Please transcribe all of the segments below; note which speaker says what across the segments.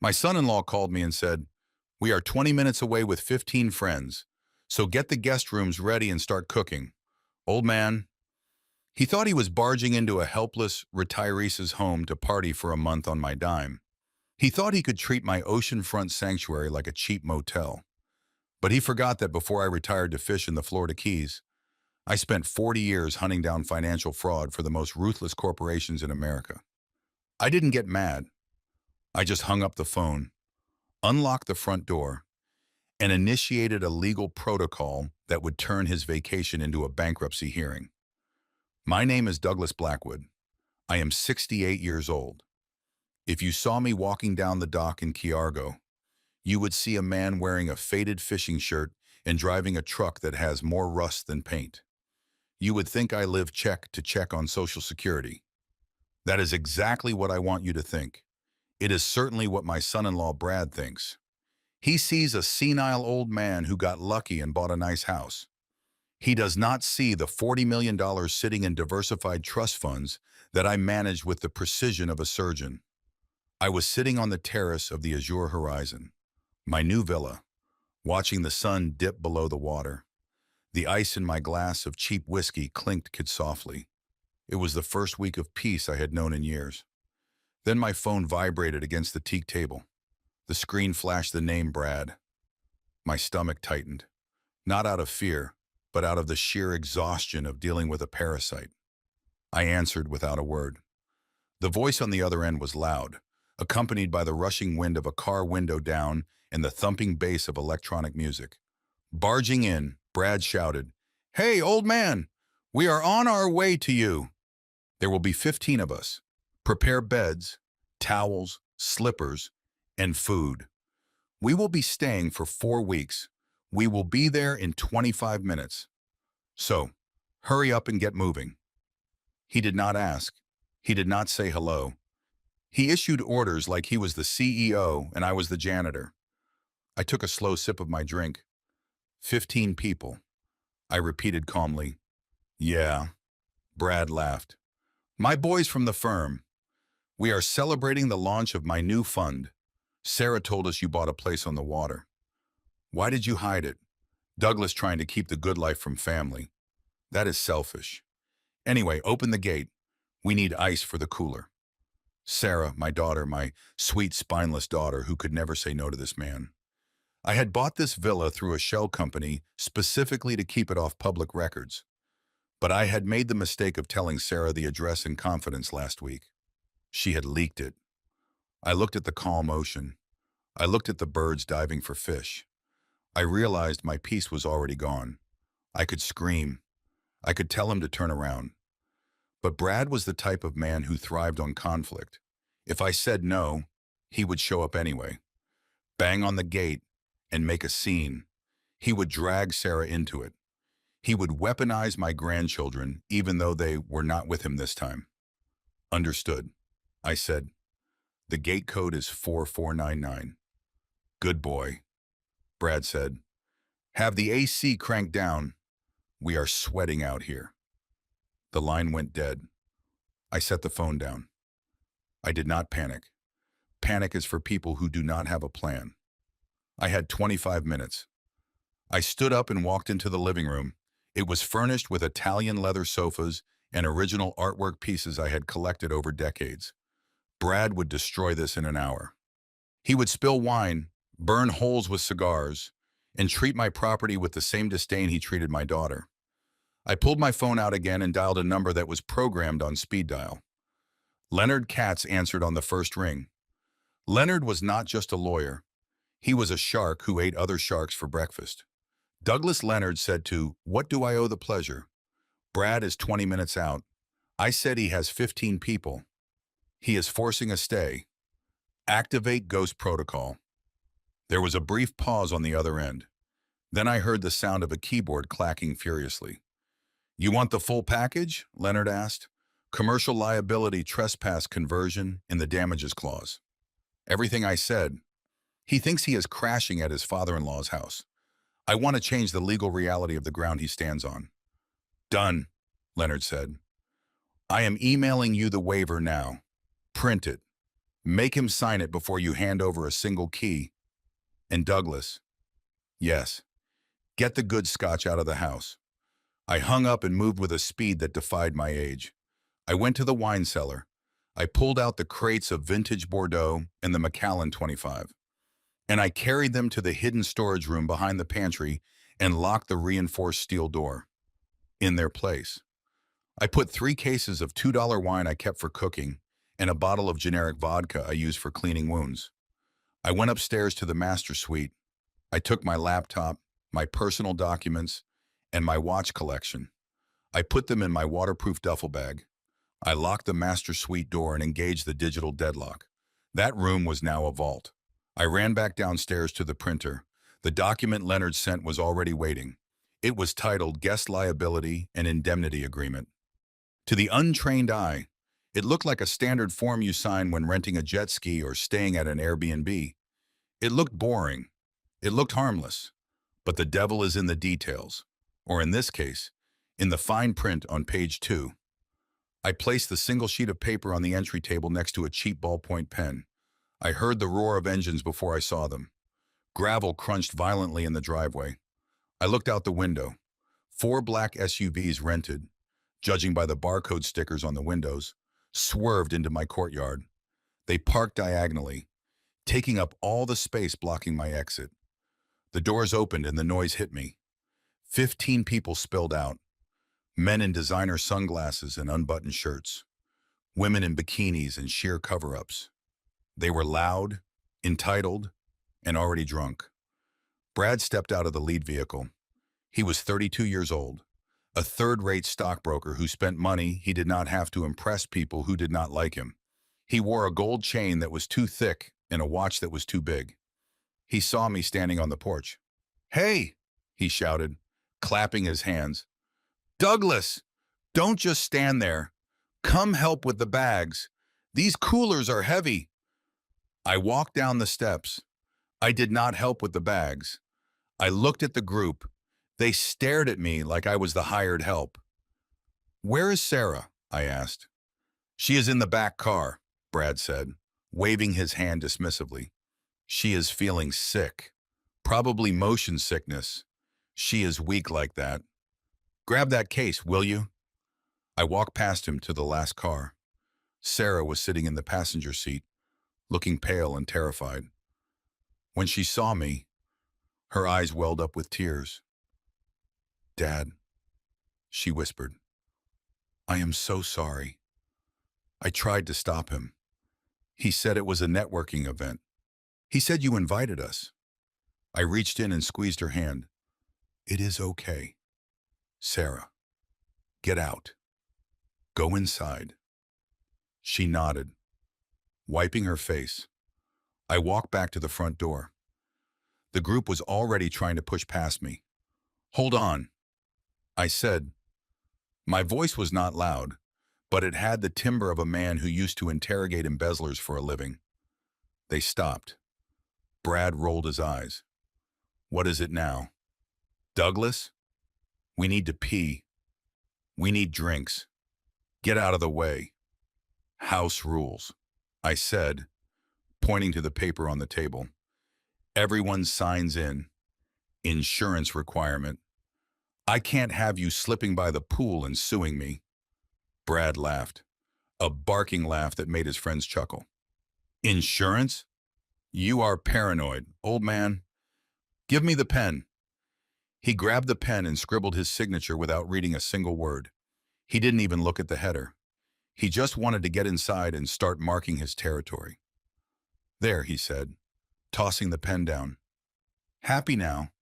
Speaker 1: My son-in-law called me and said, "We are 20 minutes away with 15 friends, so get the guest rooms ready and start cooking." Old man, he thought he was barging into a helpless retiree's home to party for a month on my dime. He thought he could treat my oceanfront sanctuary like a cheap motel. But he forgot that before I retired to fish in the Florida Keys, I spent 40 years hunting down financial fraud for the most ruthless corporations in America. I didn't get mad. I just hung up the phone, unlocked the front door, and initiated a legal protocol that would turn his vacation into a bankruptcy hearing. My name is Douglas Blackwood. I am 68 years old. If you saw me walking down the dock in Key Largo, you would see a man wearing a faded fishing shirt and driving a truck that has more rust than paint. You would think I live check to check on Social Security. That is exactly what I want you to think. It is certainly what my son-in-law Brad thinks. He sees a senile old man who got lucky and bought a nice house. He does not see the $40 million sitting in diversified trust funds that I managed with the precision of a surgeon. I was sitting on the terrace of the azure horizon, my new villa, watching the sun dip below the water. The ice in my glass of cheap whiskey clinked softly. It was the first week of peace I had known in years. Then my phone vibrated against the teak table. The screen flashed the name Brad. My stomach tightened, not out of fear, but out of the sheer exhaustion of dealing with a parasite. I answered without a word. The voice on the other end was loud, accompanied by the rushing wind of a car window down and the thumping bass of electronic music. Barging in, Brad shouted, "Hey, old man, we are on our way to you. There will be 15 of us. Prepare beds, towels, slippers, and food. We will be staying for 4 weeks. We will be there in 25 minutes. So, hurry up and get moving." He did not ask. He did not say hello. He issued orders like he was the CEO and I was the janitor. I took a slow sip of my drink. 15 people. I repeated calmly. "Yeah." Brad laughed. "My boys from the firm. We are celebrating the launch of my new fund. Sarah told us you bought a place on the water. Why did you hide it? Douglas trying to keep the good life from family. That is selfish. Anyway, open the gate. We need ice for the cooler." Sarah, my daughter, my sweet spineless daughter who could never say no to this man. I had bought this villa through a shell company specifically to keep it off public records. But I had made the mistake of telling Sarah the address in confidence last week. She had leaked it. I looked at the calm ocean. I looked at the birds diving for fish. I realized my peace was already gone. I could scream. I could tell him to turn around. But Brad was the type of man who thrived on conflict. If I said no, he would show up anyway, bang on the gate, and make a scene. He would drag Sarah into it. He would weaponize my grandchildren, even though they were not with him this time. "Understood," I said. "The gate code is 4499. "Good boy," Brad said. "Have the AC cranked down. We are sweating out here." The line went dead. I set the phone down. I did not panic. Panic is for people who do not have a plan. I had 25 minutes. I stood up and walked into the living room. It was furnished with Italian leather sofas and original artwork pieces I had collected over decades. Brad would destroy this in an hour. He would spill wine, burn holes with cigars, and treat my property with the same disdain he treated my daughter. I pulled my phone out again and dialed a number that was programmed on speed dial. Leonard Katz answered on the first ring. Leonard was not just a lawyer. He was a shark who ate other sharks for breakfast. Douglas Leonard said to, "What do I owe the pleasure?" "Brad is 20 minutes out. I said he has 15 people. He is forcing a stay. Activate Ghost Protocol." There was a brief pause on the other end. Then I heard the sound of a keyboard clacking furiously. "You want the full package?" Leonard asked. "Commercial liability trespass conversion in the damages clause." Everything I said. He thinks he is crashing at his father-in-law's house. I want to change the legal reality of the ground he stands on. "Done," Leonard said. "I am emailing you the waiver now. Print it. Make him sign it before you hand over a single key. And Douglas, yes, get the good scotch out of the house. I hung up and moved with a speed that defied my age. I went to the wine cellar. I pulled out the crates of vintage Bordeaux and the Macallan 25, and I carried them to the hidden storage room behind the pantry and locked the reinforced steel door in their place. I put 3 cases of $2 wine I kept for cooking and a bottle of generic vodka I use for cleaning wounds. I went upstairs to the master suite. I took my laptop, my personal documents, and my watch collection. I put them in my waterproof duffel bag. I locked the master suite door and engaged the digital deadlock. That room was now a vault. I ran back downstairs to the printer. The document Leonard sent was already waiting. It was titled Guest Liability and Indemnity Agreement. To the untrained eye, it looked like a standard form you sign when renting a jet ski or staying at an Airbnb. It looked boring. It looked harmless. But the devil is in the details, or in this case, in the fine print on page 2. I placed the single sheet of paper on the entry table next to a cheap ballpoint pen. I heard the roar of engines before I saw them. Gravel crunched violently in the driveway. I looked out the window. 4 black SUVs rented, judging by the barcode stickers on the windows, swerved into my courtyard. They parked diagonally, taking up all the space blocking my exit. The doors opened and the noise hit me. 15 people spilled out. Men in designer sunglasses and unbuttoned shirts. Women in bikinis and sheer cover-ups. They were loud, entitled, and already drunk. Brad stepped out of the lead vehicle. He was 32 years old, a third-rate stockbroker who spent money he did not have to impress people who did not like him. He wore a gold chain that was too thick and a watch that was too big. He saw me standing on the porch. "Hey!" he shouted, clapping his hands. "Douglas, don't just stand there. Come help with the bags. These coolers are heavy." I walked down the steps. I did not help with the bags. I looked at the group. They stared at me like I was the hired help. "Where is Sarah?" I asked. "She is in the back car," Brad said, waving his hand dismissively. "She is feeling sick. Probably motion sickness. She is weak like that. Grab that case, will you?" I walked past him to the last car. Sarah was sitting in the passenger seat, looking pale and terrified. When she saw me, her eyes welled up with tears. "Dad," she whispered, "I am so sorry. I tried to stop him. He said it was a networking event. He said you invited us." I reached in and squeezed her hand. "It is okay. Sarah, get out. Go inside." She nodded, wiping her face. I walked back to the front door. The group was already trying to push past me. "Hold on," I said. My voice was not loud, but it had the timbre of a man who used to interrogate embezzlers for a living. They stopped. Brad rolled his eyes. "What is it now?" "Douglas, we need to pee. We need drinks. Get out of the way." "House rules," I said, pointing to the paper on the table. "Everyone signs in. Insurance requirement. I can't have you slipping by the pool and suing me." Brad laughed, a barking laugh that made his friends chuckle. "Insurance? You are paranoid, old man. Give me the pen." He grabbed the pen and scribbled his signature without reading a single word. He didn't even look at the header. He just wanted to get inside and start marking his territory. "There," he said, tossing the pen down. "Happy now?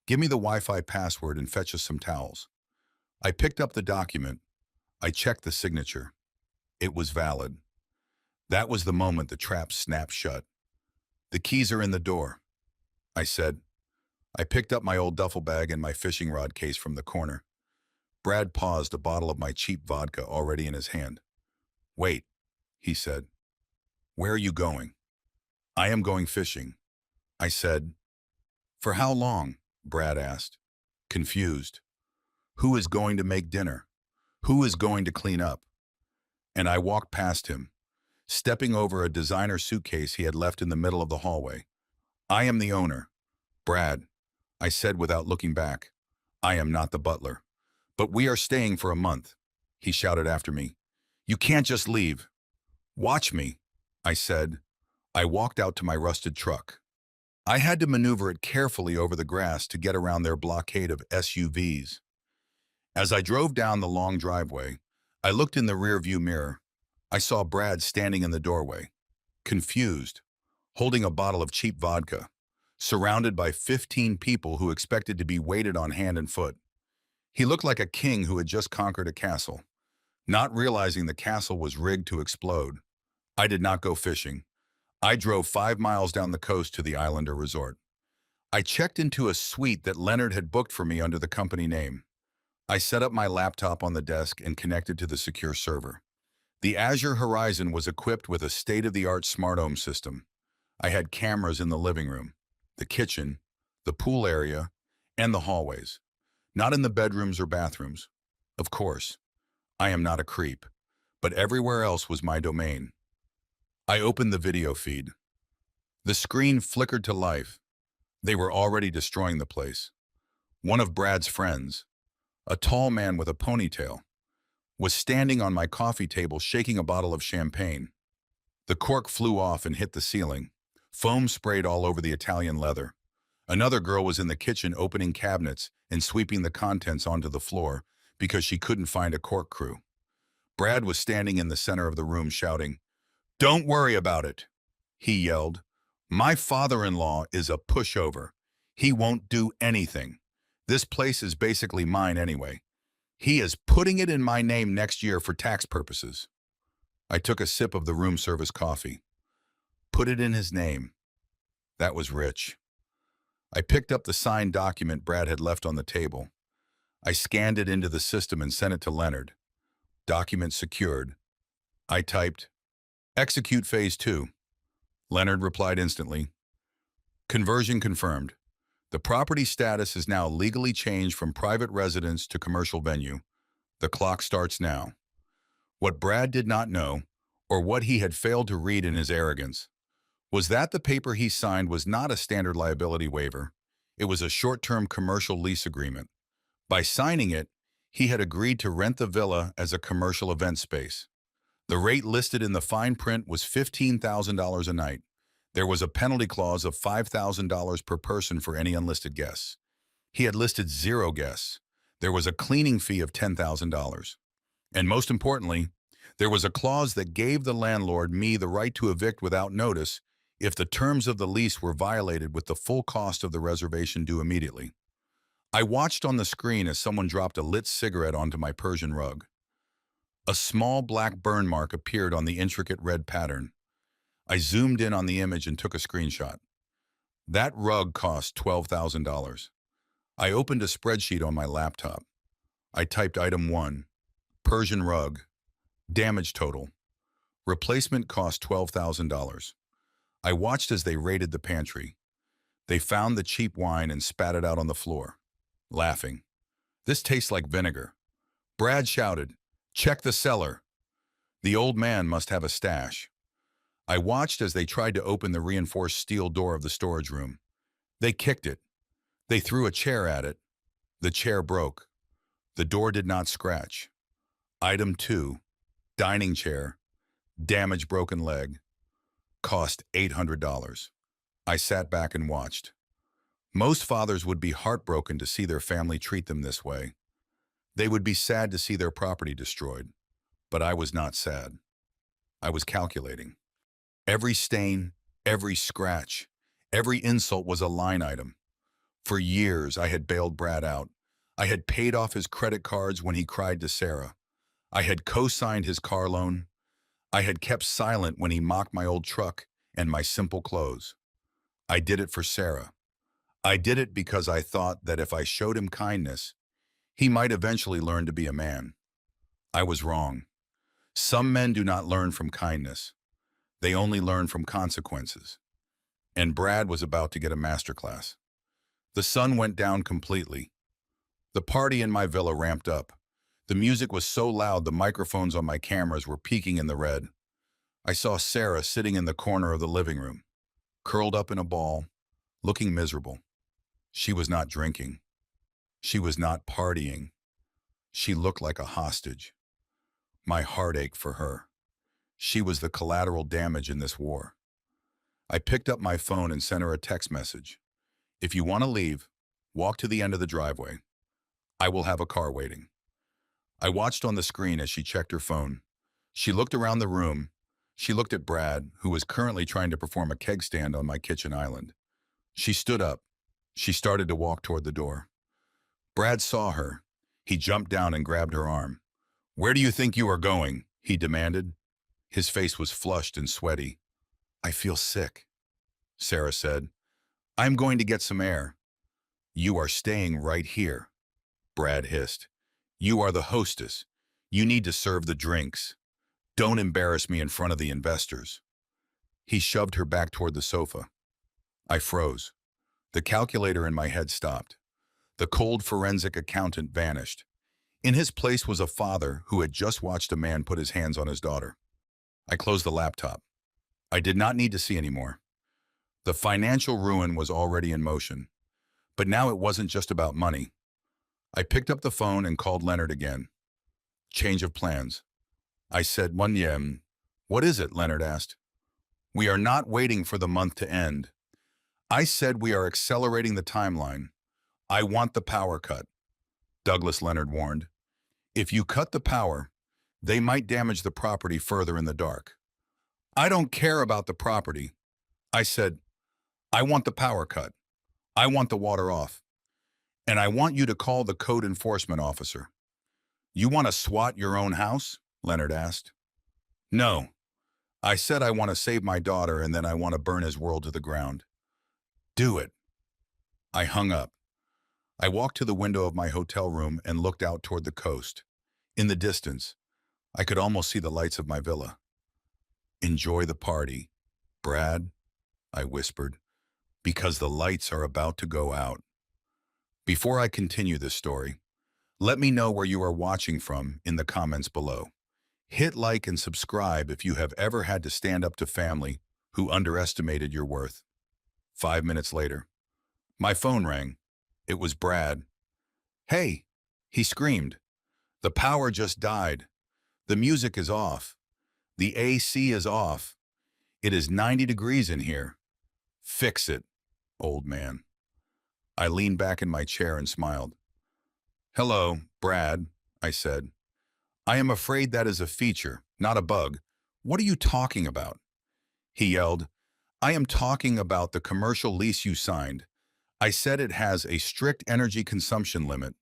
Speaker 1: Give me the Wi-Fi password and fetch us some towels." I picked up the document. I checked the signature. It was valid. That was the moment the trap snapped shut. "The keys are in the door," I said. I picked up my old duffel bag and my fishing rod case from the corner. Brad paused, a bottle of my cheap vodka already in his hand. "Wait," he said. "Where are you going?" "I am going fishing," I said. "For how long?" Brad asked, confused. "Who is going to make dinner? Who is going to clean up?" And I walked past him, stepping over a designer suitcase he had left in the middle of the hallway. "I am the owner, Brad," I said without looking back. "I am not the butler. But we are staying for a month," he shouted after me. "You can't just leave." "Watch me," I said. I walked out to my rusted truck. I had to maneuver it carefully over the grass to get around their blockade of SUVs. As I drove down the long driveway, I looked in the rearview mirror. I saw Brad standing in the doorway, confused, holding a bottle of cheap vodka, surrounded by 15 people who expected to be waited on hand and foot. He looked like a king who had just conquered a castle, not realizing the castle was rigged to explode. I did not go fishing. I drove 5 miles down the coast to the Islander resort. I checked into a suite that Leonard had booked for me under the company name. I set up my laptop on the desk and connected to the secure server. The Azure Horizon was equipped with a state-of-the-art smart home system. I had cameras in the living room, the kitchen, the pool area, and the hallways. Not in the bedrooms or bathrooms. Of course, I am not a creep, but everywhere else was my domain. I opened the video feed. The screen flickered to life. They were already destroying the place. One of Brad's friends, a tall man with a ponytail, was standing on my coffee table shaking a bottle of champagne. The cork flew off and hit the ceiling. Foam sprayed all over the Italian leather. Another girl was in the kitchen opening cabinets and sweeping the contents onto the floor because she couldn't find a cork crew. Brad was standing in the center of the room shouting, "Don't worry about it," he yelled. "My father-in-law is a pushover. He won't do anything. This place is basically mine anyway. He is putting it in my name next year for tax purposes." I took a sip of the room service coffee. Put it in his name. That was rich. I picked up the signed document Brad had left on the table. I scanned it into the system and sent it to Leonard. Document secured. I typed, "Execute Phase 2. Leonard replied instantly, "Conversion confirmed. The property status is now legally changed from private residence to commercial venue. The clock starts now." What Brad did not know, or what he had failed to read in his arrogance, was that the paper he signed was not a standard liability waiver. It was a short-term commercial lease agreement. By signing it, he had agreed to rent the villa as a commercial event space. The rate listed in the fine print was $15,000 a night. There was a penalty clause of $5,000 per person for any unlisted guests. He had listed 0 guests. There was a cleaning fee of $10,000. And most importantly, there was a clause that gave the landlord me the right to evict without notice if the terms of the lease were violated, with the full cost of the reservation due immediately. I watched on the screen as someone dropped a lit cigarette onto my Persian rug. A small black burn mark appeared on the intricate red pattern. I zoomed in on the image and took a screenshot. That rug cost $12,000. I opened a spreadsheet on my laptop. I typed item 1, Persian rug, damage total. Replacement cost $12,000. I watched as they raided the pantry. They found the cheap wine and spat it out on the floor, laughing. "This tastes like vinegar." Brad shouted, "Check the cellar." The old man must have a stash. I watched as they tried to open the reinforced steel door of the storage room. They kicked it. They threw a chair at it. The chair broke. The door did not scratch. Item 2, dining chair, damaged broken leg, cost $800. I sat back and watched. Most fathers would be heartbroken to see their family treat them this way. They would be sad to see their property destroyed. But I was not sad. I was calculating. Every stain, every scratch, every insult was a line item. For years, I had bailed Brad out. I had paid off his credit cards when he cried to Sarah. I had co-signed his car loan. I had kept silent when he mocked my old truck and my simple clothes. I did it for Sarah. I did it because I thought that if I showed him kindness, he might eventually learn to be a man. I was wrong. Some men do not learn from kindness. They only learn from consequences. And Brad was about to get a masterclass. The sun went down completely. The party in my villa ramped up. The music was so loud the microphones on my cameras were peaking in the red. I saw Sarah sitting in the corner of the living room, curled up in a ball, looking miserable. She was not drinking. She was not partying. She looked like a hostage. My heart ached for her. She was the collateral damage in this war. I picked up my phone and sent her a text message. If you want to leave, walk to the end of the driveway. I will have a car waiting. I watched on the screen as she checked her phone. She looked around the room. She looked at Brad, who was currently trying to perform a keg stand on my kitchen island. She stood up. She started to walk toward the door. Brad saw her. He jumped down and grabbed her arm. "Where do you think you are going?" he demanded. His face was flushed and sweaty. "I feel sick," Sarah said. "I'm going to get some air." "You are staying right here," Brad hissed. "You are the hostess. You need to serve the drinks. Don't embarrass me in front of the investors." He shoved her back toward the sofa. I froze. The calculator in my head stopped. The cold forensic accountant vanished. In his place was a father who had just watched a man put his hands on his daughter. I closed the laptop. I did not need to see anymore. The financial ruin was already in motion. But now it wasn't just about money. I picked up the phone and called Leonard again. Change of plans. I said, "Munyem." "What is it?" Leonard asked. "We are not waiting for the month to end." I said, "We are accelerating the timeline. I want the power cut." Douglas, Leonard warned. "If you cut the power, they might damage the property further in the dark." "I don't care about the property." I said, "I want the power cut. I want the water off. And I want you to call the code enforcement officer." "You want to SWAT your own house?" Leonard asked. "No. I said I want to save my daughter and then I want to burn his world to the ground." "Do it." I hung up. I walked to the window of my hotel room and looked out toward the coast. In the distance, I could almost see the lights of my villa. "Enjoy the party, Brad," I whispered, "because the lights are about to go out." Before I continue this story, let me know where you are watching from in the comments below. Hit like and subscribe if you have ever had to stand up to family who underestimated your worth. 5 minutes later, my phone rang. It was Brad. "Hey," he screamed. "The power just died. The music is off. The AC is off. It is 90 degrees in here. Fix it, old man." I leaned back in my chair and smiled. "Hello, Brad," I said. "I am afraid that is a feature, not a bug. What are you talking about?" He yelled, "I am talking about the commercial lease you signed. I said it has a strict energy consumption limit.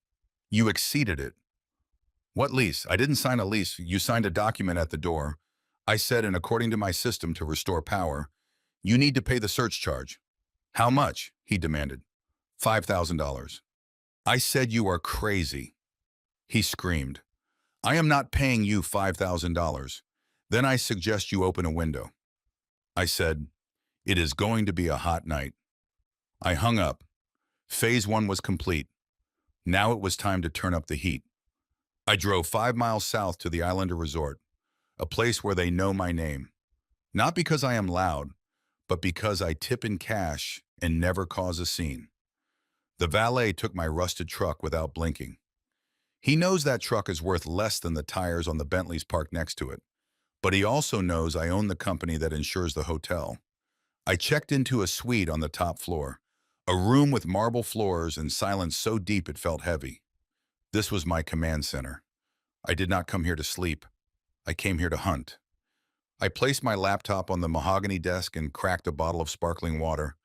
Speaker 1: You exceeded it." "What lease? I didn't sign a lease. You signed a document at the door." I said, "And according to my system to restore power, you need to pay the search charge." "How much?" he demanded. $5,000. I said, "You are crazy." He screamed, "I am not paying you $5,000. Then I suggest you open a window." I said, "It is going to be a hot night." I hung up. Phase 1 was complete. Now it was time to turn up the heat. I drove 5 miles south to the Islander Resort, a place where they know my name. Not because I am loud, but because I tip in cash and never cause a scene. The valet took my rusted truck without blinking. He knows that truck is worth less than the tires on the Bentleys parked next to it, but he also knows I own the company that insures the hotel. I checked into a suite on the top floor, a room with marble floors and silence so deep it felt heavy. This was my command center. I did not come here to sleep. I came here to hunt. I placed my laptop on the mahogany desk and cracked a bottle of sparkling water.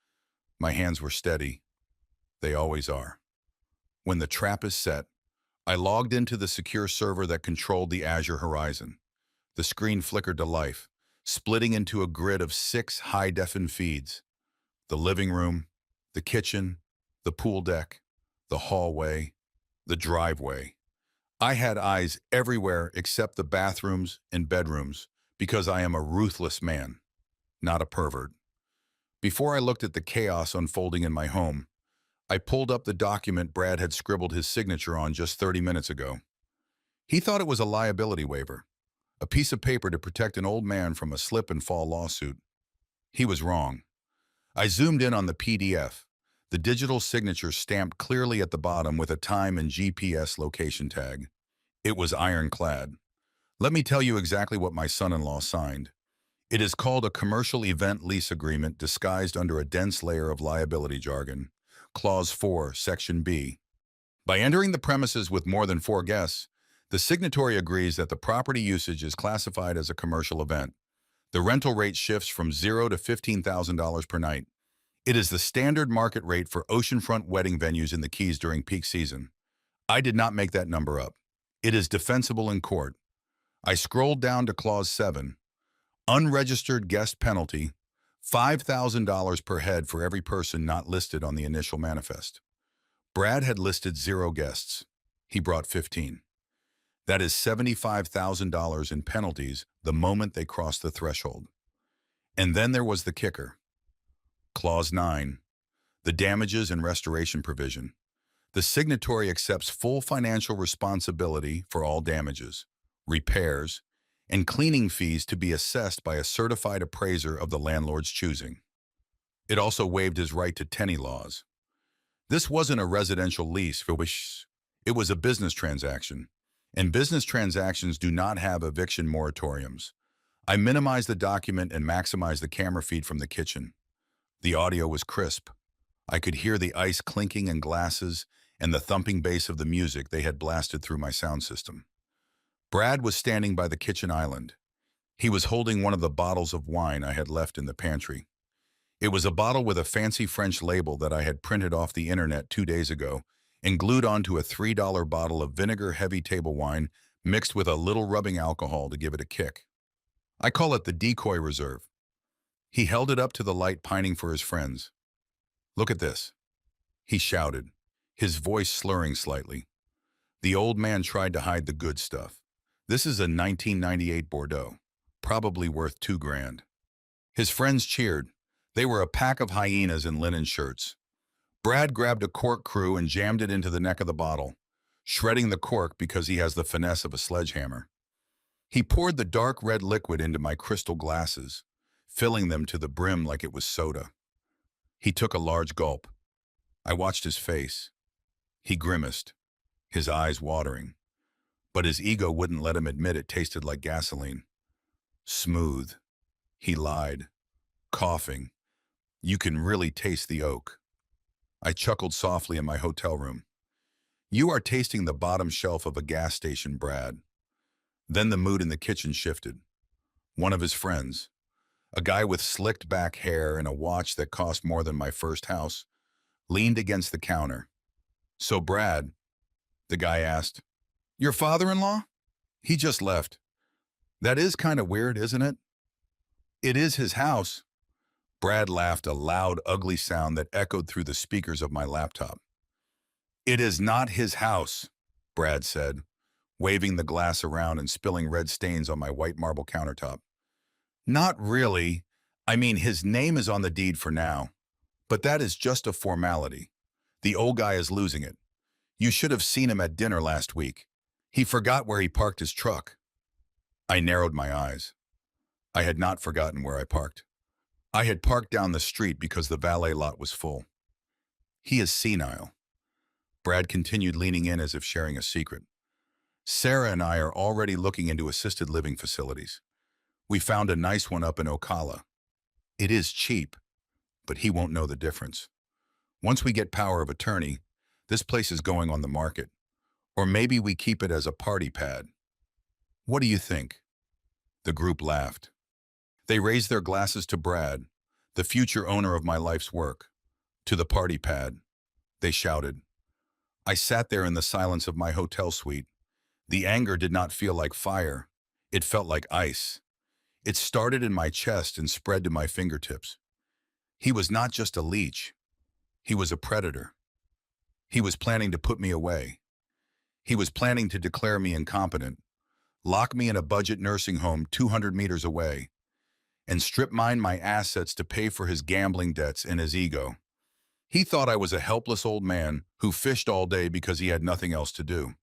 Speaker 1: My hands were steady. They always are. When the trap is set, I logged into the secure server that controlled the Azure horizon. The screen flickered to life, splitting into a grid of 6 high-defin feeds. The living room, the kitchen, the pool deck, the hallway, the driveway. I had eyes everywhere except the bathrooms and bedrooms because I am a ruthless man, not a pervert. Before I looked at the chaos unfolding in my home, I pulled up the document Brad had scribbled his signature on just 30 minutes ago. He thought it was a liability waiver, a piece of paper to protect an old man from a slip-and-fall lawsuit. He was wrong. I zoomed in on the PDF, the digital signature stamped clearly at the bottom with a time and GPS location tag. It was ironclad. Let me tell you exactly what my son-in-law signed. It is called a commercial event lease agreement disguised under a dense layer of liability jargon. Clause 4, Section B. By entering the premises with more than 4 guests, the signatory agrees that the property usage is classified as a commercial event. The rental rate shifts from $0 to $15,000 per night. It is the standard market rate for oceanfront wedding venues in the Keys during peak season. I did not make that number up. It is defensible in court. I scrolled down to Clause 7. Unregistered guest penalty, $5,000 per head for every person not listed on the initial manifest. Brad had listed 0 guests. He brought 15. That is $75,000 in penalties the moment they crossed the threshold. And then there was the kicker. Clause 9, the damages and restoration provision. The signatory accepts full financial responsibility for all damages, repairs, and cleaning fees to be assessed by a certified appraiser of the landlord's choosing. It also waived his right to tenny laws. This wasn't a residential lease, it was a business transaction, and business transactions do not have eviction moratoriums. I minimized the document and maximized the camera feed from the kitchen. The audio was crisp. I could hear the ice clinking in glasses and the thumping bass of the music they had blasted through my sound system. Brad was standing by the kitchen island. He was holding one of the bottles of wine I had left in the pantry. It was a bottle with a fancy French label that I had printed off the internet 2 days ago and glued onto a $3 bottle of vinegar-heavy table wine mixed with a little rubbing alcohol to give it a kick. I call it the decoy reserve. He held it up to the light, pining for his friends. "Look at this," he shouted, his voice slurring slightly. The old man tried to hide the good stuff. "This is a 1998 Bordeaux, probably worth $2,000. His friends cheered. They were a pack of hyenas in linen shirts. Brad grabbed a cork crew and jammed it into the neck of the bottle, shredding the cork because he has the finesse of a sledgehammer. He poured the dark red liquid into my crystal glasses, filling them to the brim like it was soda. He took a large gulp. I watched his face. He grimaced, his eyes watering. But his ego wouldn't let him admit it tasted like gasoline. "Smooth," he lied, coughing. "You can really taste the oak." I chuckled softly in my hotel room. "You are tasting the bottom shelf of a gas station, Brad." Then the mood in the kitchen shifted. One of his friends, a guy with slicked back hair and a watch that cost more than my first house, leaned against the counter. "So Brad," the guy asked, "your father-in-law? He just left. That is kind of weird, isn't it?" "It is his house." Brad laughed, a loud, ugly sound that echoed through the speakers of my laptop. "It is not his house," Brad said, waving the glass around and spilling red stains on my white marble countertop. "Not really. I mean, his name is on the deed for now. But that is just a formality. The old guy is losing it. You should have seen him at dinner last week. He forgot where he parked his truck." I narrowed my eyes. I had not forgotten where I parked. I had parked down the street because the valet lot was full. "He is senile." Brad continued, leaning in as if sharing a secret. "Sarah and I are already looking into assisted living facilities. We found a nice one up in Ocala. It is cheap, but he won't know the difference. Once we get power of attorney, this place is going on the market. Or maybe we keep it as a party pad. What do you think?" The group laughed. They raised their glasses to Brad, the future owner of my life's work. "To the party pad," they shouted. I sat there in the silence of my hotel suite. The anger did not feel like fire. It felt like ice. It started in my chest and spread to my fingertips. He was not just a leech. He was a predator. He was planning to put me away. He was planning to declare me incompetent, lock me in a budget nursing home 200 meters away, and strip mine my assets to pay for his gambling debts and his ego. He thought I was a helpless old man who fished all day because he had nothing else to do.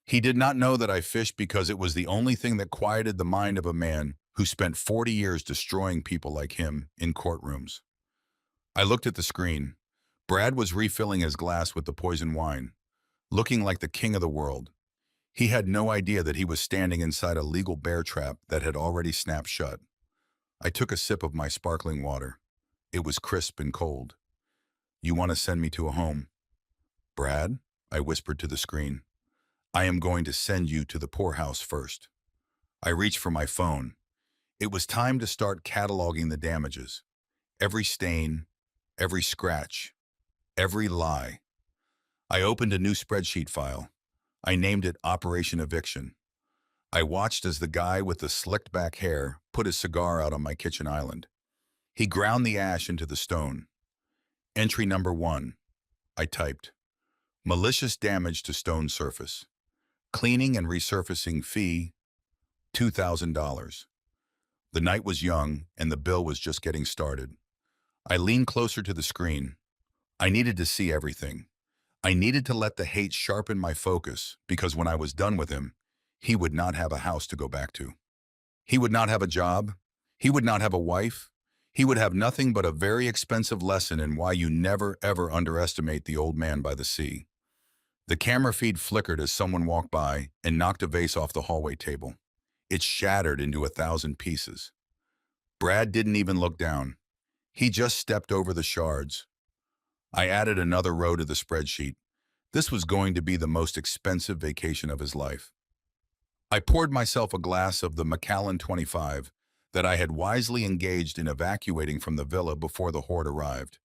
Speaker 1: He did not know that I fished because it was the only thing that quieted the mind of a man who spent 40 years destroying people like him in courtrooms. I looked at the screen. Brad was refilling his glass with the poison wine, looking like the king of the world. He had no idea that he was standing inside a legal bear trap that had already snapped shut. I took a sip of my sparkling water. It was crisp and cold. "You want to send me to a home?" "Brad," I whispered to the screen, "I am going to send you to the poorhouse first." I reached for my phone. It was time to start cataloging the damages. Every stain, every scratch, every lie. I opened a new spreadsheet file. I named it Operation Eviction. I watched as the guy with the slicked back hair put his cigar out on my kitchen island. He ground the ash into the stone. Entry number 1. I typed. Malicious damage to stone surface. Cleaning and resurfacing fee, $2,000. The night was young and the bill was just getting started. I leaned closer to the screen. I needed to see everything. I needed to let the hate sharpen my focus because when I was done with him, he would not have a house to go back to. He would not have a job. He would not have a wife. He would have nothing but a very expensive lesson in why you never ever underestimate the old man by the sea. The camera feed flickered as someone walked by and knocked a vase off the hallway table. It shattered into 1,000 pieces. Brad didn't even look down. He just stepped over the shards. I added another row to the spreadsheet. This was going to be the most expensive vacation of his life. I poured myself a glass of the Macallan 25 that I had wisely engaged in evacuating from the villa before the horde arrived.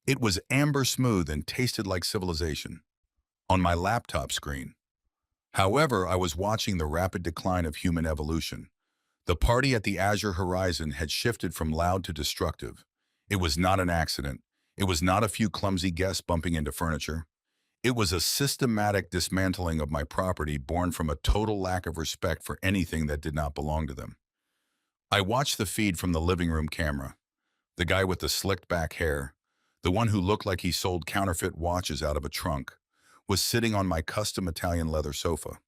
Speaker 1: It was amber smooth and tasted like civilization. On my laptop screen. However, I was watching the rapid decline of human evolution. The party at the azure horizon had shifted from loud to destructive. It was not an accident. It was not a few clumsy guests bumping into furniture. It was a systematic dismantling of my property born from a total lack of respect for anything that did not belong to them. I watched the feed from the living room camera. The guy with the slicked back hair, the one who looked like he sold counterfeit watches out of a trunk, was sitting on my custom Italian leather sofa.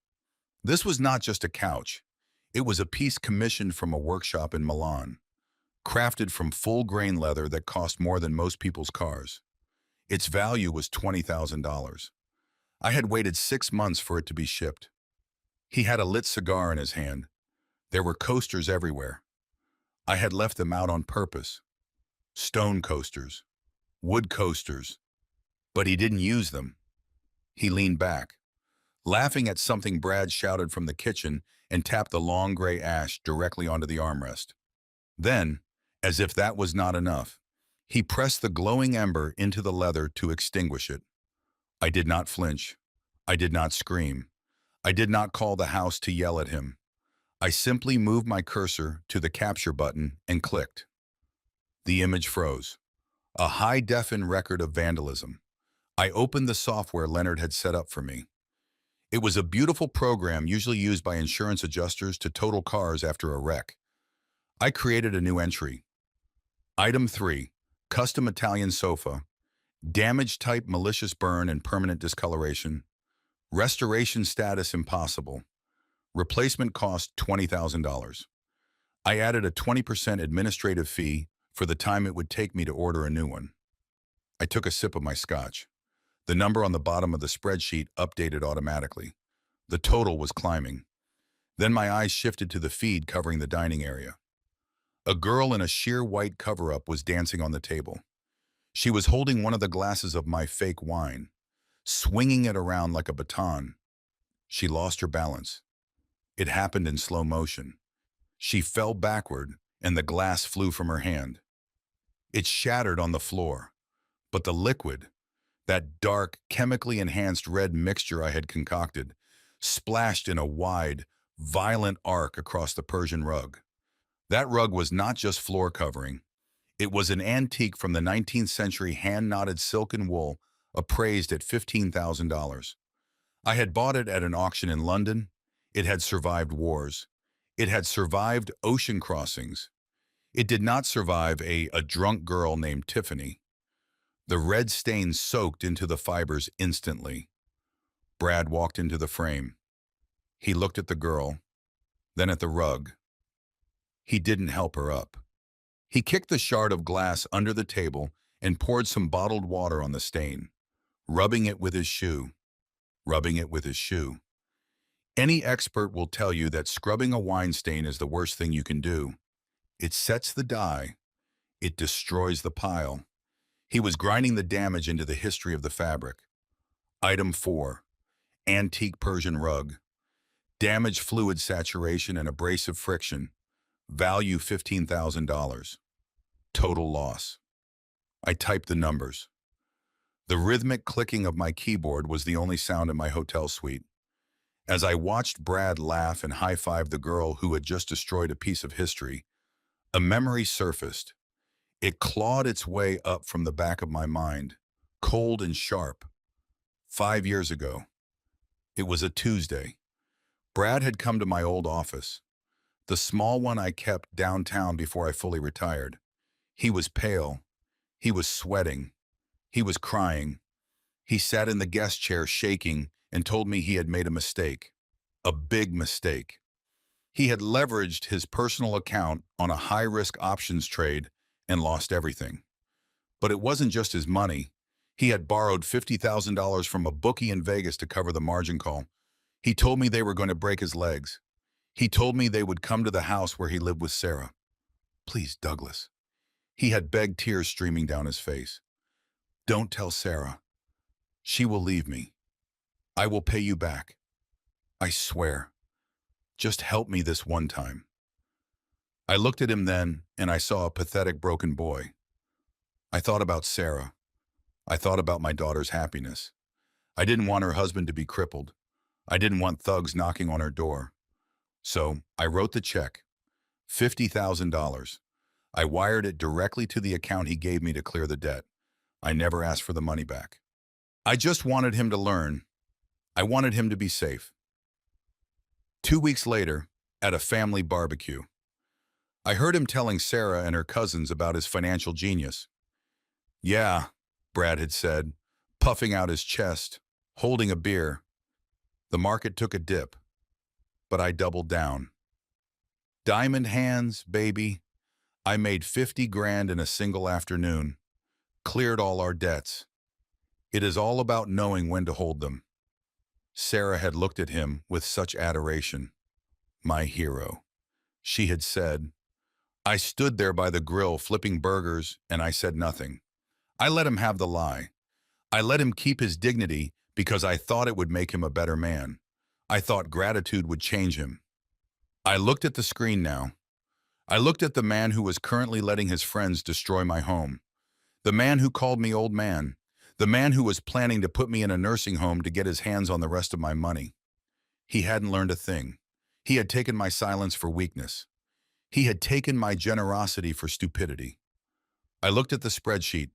Speaker 1: This was not just a couch. It was a piece commissioned from a workshop in Milan, crafted from full-grain leather that cost more than most people's cars. Its value was $20,000. I had waited 6 months for it to be shipped. He had a lit cigar in his hand. There were coasters everywhere. I had left them out on purpose. Stone coasters, wood coasters, but he didn't use them. He leaned back, laughing at something Brad shouted from the kitchen and tapped the long gray ash directly onto the armrest. Then, as if that was not enough, he pressed the glowing ember into the leather to extinguish it. I did not flinch. I did not scream. I did not call the house to yell at him. I simply moved my cursor to the capture button and clicked. The image froze. A high-defin record of vandalism. I opened the software Leonard had set up for me. It was a beautiful program usually used by insurance adjusters to total cars after a wreck. I created a new entry. Item 3, custom Italian sofa, damage type malicious burn and permanent discoloration, restoration status impossible, replacement cost $20,000. I added a 20% administrative fee for the time it would take me to order a new one. I took a sip of my scotch. The number on the bottom of the spreadsheet updated automatically. The total was climbing. Then my eyes shifted to the feed covering the dining area. A girl in a sheer white cover-up was dancing on the table. She was holding one of the glasses of my fake wine, swinging it around like a baton. She lost her balance. It happened in slow motion. She fell backward, and the glass flew from her hand. It shattered on the floor, but the liquid, that dark, chemically enhanced red mixture I had concocted, splashed in a wide, violent arc across the Persian rug. That rug was not just floor covering. It was an antique from the 19th century hand-knotted silk and wool, appraised at $15,000. I had bought it at an auction in London. It had survived wars. It had survived ocean crossings. It did not survive a drunk girl named Tiffany. The red stain soaked into the fibers instantly. Brad walked into the frame. He looked at the girl, then at the rug. He didn't help her up. He kicked the shard of glass under the table and poured some bottled water on the stain, rubbing it with his shoe, rubbing it with his shoe. Any expert will tell you that scrubbing a wine stain is the worst thing you can do. It sets the dye. It destroys the pile. He was grinding the damage into the history of the fabric. Item 4. Antique Persian rug. Damaged fluid saturation and abrasive friction. Value $15,000. Total loss. I typed the numbers. The rhythmic clicking of my keyboard was the only sound in my hotel suite. As I watched Brad laugh and high-five the girl who had just destroyed a piece of history, a memory surfaced. It clawed its way up from the back of my mind, cold and sharp. 5 years ago. It was a Tuesday. Brad had come to my old office, the small one I kept downtown before I fully retired. He was pale. He was sweating. He was crying. He sat in the guest chair shaking and told me he had made a mistake. A big mistake. He had leveraged his personal account on a high-risk options trade and lost everything. But it wasn't just his money. He had borrowed $50,000 from a bookie in Vegas to cover the margin call. He told me they were going to break his legs. He told me they would come to the house where he lived with Sarah. Please, Douglas. He had begged, tears streaming down his face. Don't tell Sarah. She will leave me. I will pay you back. I swear. Just help me this one time. I looked at him then, and I saw a pathetic, broken boy. I thought about Sarah. I thought about my daughter's happiness. I didn't want her husband to be crippled. I didn't want thugs knocking on her door. So I wrote the check, $50,000. I wired it directly to the account he gave me to clear the debt. I never asked for the money back. I just wanted him to learn. I wanted him to be safe. 2 weeks later, at a family barbecue, I heard him telling Sarah and her cousins about his financial genius. Yeah, Brad had said, puffing out his chest, holding a beer. The market took a dip, but I doubled down. Diamond hands, baby. I made 50 grand in a single afternoon, cleared all our debts. It is all about knowing when to hold them. Sarah had looked at him with such adoration. My hero. She had said. I stood there by the grill flipping burgers, and I said nothing. I let him have the lie. I let him keep his dignity because I thought it would make him a better man. I thought gratitude would change him. I looked at the screen now. I looked at the man who was currently letting his friends destroy my home. The man who called me old man. The man who was planning to put me in a nursing home to get his hands on the rest of my money. He hadn't learned a thing. He had taken my silence for weakness. He had taken my generosity for stupidity. I looked at the spreadsheet.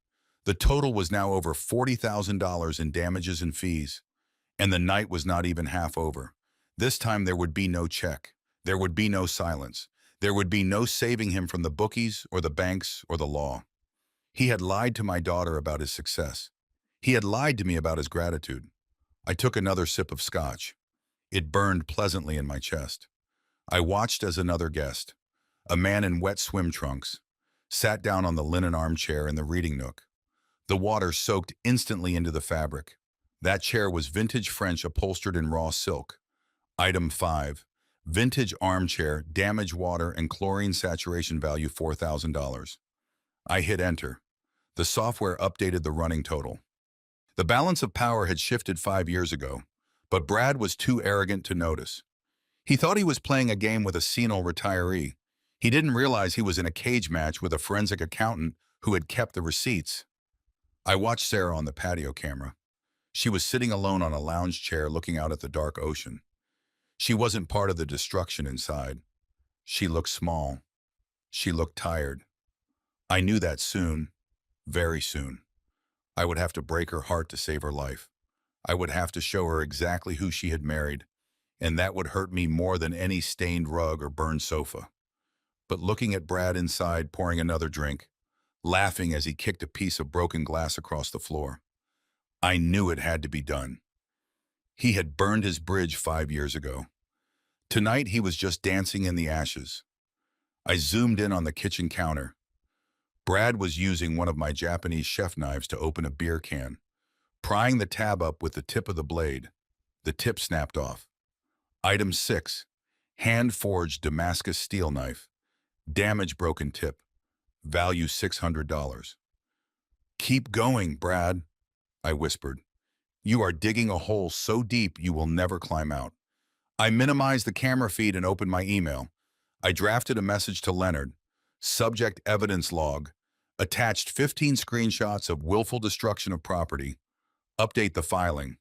Speaker 1: The total was now over $40,000 in damages and fees. And the night was not even half over. This time there would be no check. There would be no silence. There would be no saving him from the bookies or the banks or the law. He had lied to my daughter about his success. He had lied to me about his gratitude. I took another sip of scotch. It burned pleasantly in my chest. I watched as another guest, a man in wet swim trunks, sat down on the linen armchair in the reading nook. The water soaked instantly into the fabric. That chair was vintage French upholstered in raw silk. Item 5. Vintage armchair, damaged water and chlorine saturation value $4,000. I hit enter. The software updated the running total. The balance of power had shifted 5 years ago, but Brad was too arrogant to notice. He thought he was playing a game with a senile retiree. He didn't realize he was in a cage match with a forensic accountant who had kept the receipts. I watched Sarah on the patio camera. She was sitting alone on a lounge chair looking out at the dark ocean. She wasn't part of the destruction inside. She looked small. She looked tired. I knew that soon, very soon. I would have to break her heart to save her life. I would have to show her exactly who she had married, and that would hurt me more than any stained rug or burned sofa. But looking at Brad inside, pouring another drink, laughing as he kicked a piece of broken glass across the floor, I knew it had to be done. He had burned his bridge 5 years ago. Tonight, he was just dancing in the ashes. I zoomed in on the kitchen counter. Brad was using one of my Japanese chef knives to open a beer can, prying the tab up with the tip of the blade. The tip snapped off. Item 6. Hand-forged Damascus steel knife. Damage broken tip. Value $600. Keep going, Brad, I whispered. You are digging a hole so deep you will never climb out. I minimized the camera feed and opened my email. I drafted a message to Leonard. Subject evidence log. Attached 15 screenshots of willful destruction of property. Update the filing.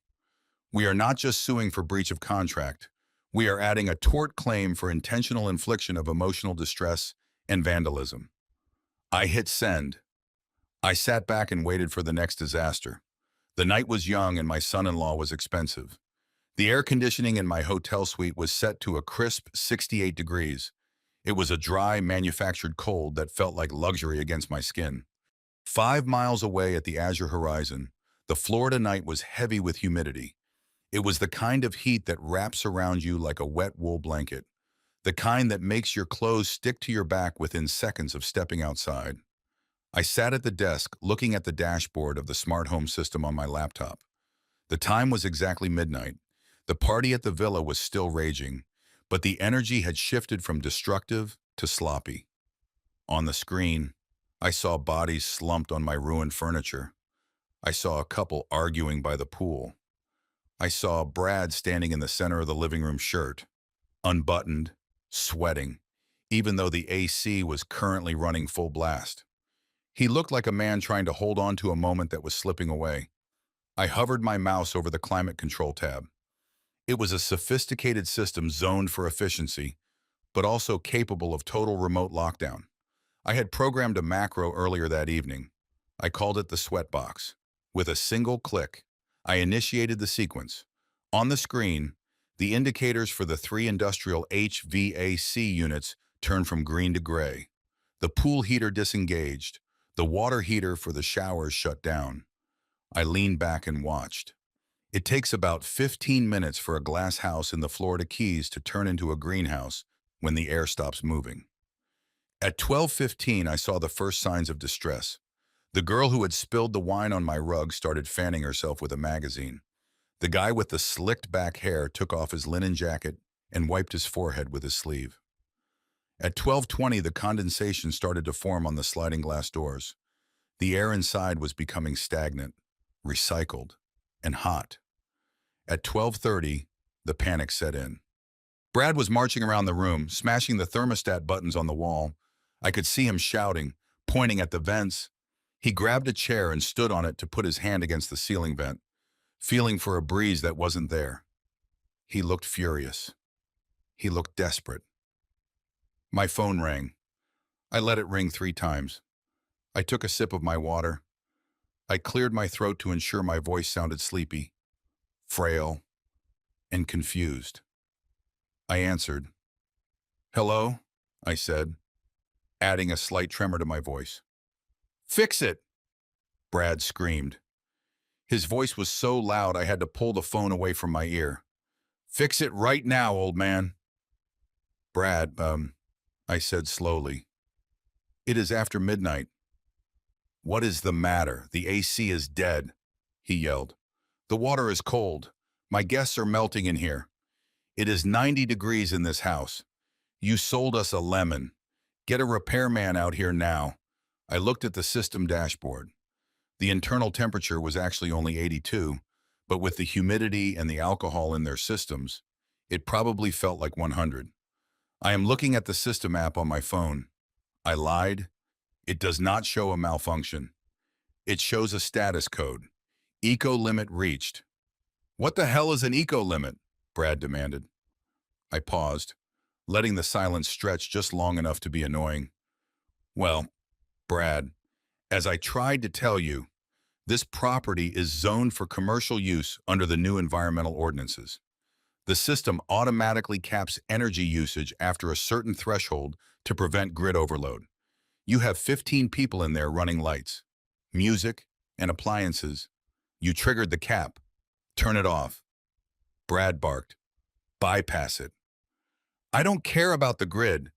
Speaker 1: We are not just suing for breach of contract. We are adding a tort claim for intentional infliction of emotional distress and vandalism. I hit send. I sat back and waited for the next disaster. The night was young and my son-in-law was expensive. The air conditioning in my hotel suite was set to a crisp 68 degrees. It was a dry, manufactured cold that felt like luxury against my skin. 5 miles away at the azure horizon, the Florida night was heavy with humidity. It was the kind of heat that wraps around you like a wet wool blanket, the kind that makes your clothes stick to your back within seconds of stepping outside. I sat at the desk, looking at the dashboard of the smart home system on my laptop. The time was exactly midnight. The party at the villa was still raging, but the energy had shifted from destructive to sloppy. On the screen, I saw bodies slumped on my ruined furniture. I saw a couple arguing by the pool. I saw Brad standing in the center of the living room, shirt unbuttoned, sweating, even though the AC was currently running full blast. He looked like a man trying to hold on to a moment that was slipping away. I hovered my mouse over the climate control tab. It was a sophisticated system zoned for efficiency, but also capable of total remote lockdown. I had programmed a macro earlier that evening. I called it the sweatbox. With a single click, I initiated the sequence. On the screen, the indicators for the 3 industrial HVAC units turned from green to gray. The pool heater disengaged. The water heater for the showers shut down. I leaned back and watched. It takes about 15 minutes for a glass house in the Florida Keys to turn into a greenhouse when the air stops moving. At 12:15, I saw the first signs of distress. The girl who had spilled the wine on my rug started fanning herself with a magazine. The guy with the slicked back hair took off his linen jacket and wiped his forehead with his sleeve. At 12:20, the condensation started to form on the sliding glass doors. The air inside was becoming stagnant, recycled, and hot. At 12:30, the panic set in. Brad was marching around the room, smashing the thermostat buttons on the wall. I could see him shouting, pointing at the vents. He grabbed a chair and stood on it to put his hand against the ceiling vent, feeling for a breeze that wasn't there. He looked furious. He looked desperate. My phone rang. I let it ring 3 times. I took a sip of my water. I cleared my throat to ensure my voice sounded sleepy, frail, and confused. I answered. "Hello," I said, adding a slight tremor to my voice. "Fix it!" Brad screamed. His voice was so loud I had to pull the phone away from my ear. "Fix it right now, old man." "Brad, I said slowly. "It is after midnight." "What is the matter? The AC is dead," he yelled. "The water is cold. My guests are melting in here. It is 90 degrees in this house. You sold us a lemon. Get a repairman out here now." I looked at the system dashboard. The internal temperature was actually only 82, but with the humidity and the alcohol in their systems, it probably felt like 100. I am looking at the system app on my phone. I lied. It does not show a malfunction. It shows a status code. Eco limit reached. "What the hell is an eco limit?" Brad demanded. I paused, letting the silence stretch just long enough to be annoying. "Well, Brad, as I tried to tell you, this property is zoned for commercial use under the new environmental ordinances. The system automatically caps energy usage after a certain threshold to prevent grid overload. You have 15 people in there running lights, music, and appliances. You triggered the cap. Turn it off." Brad barked. "Bypass it." I don't care about the grid.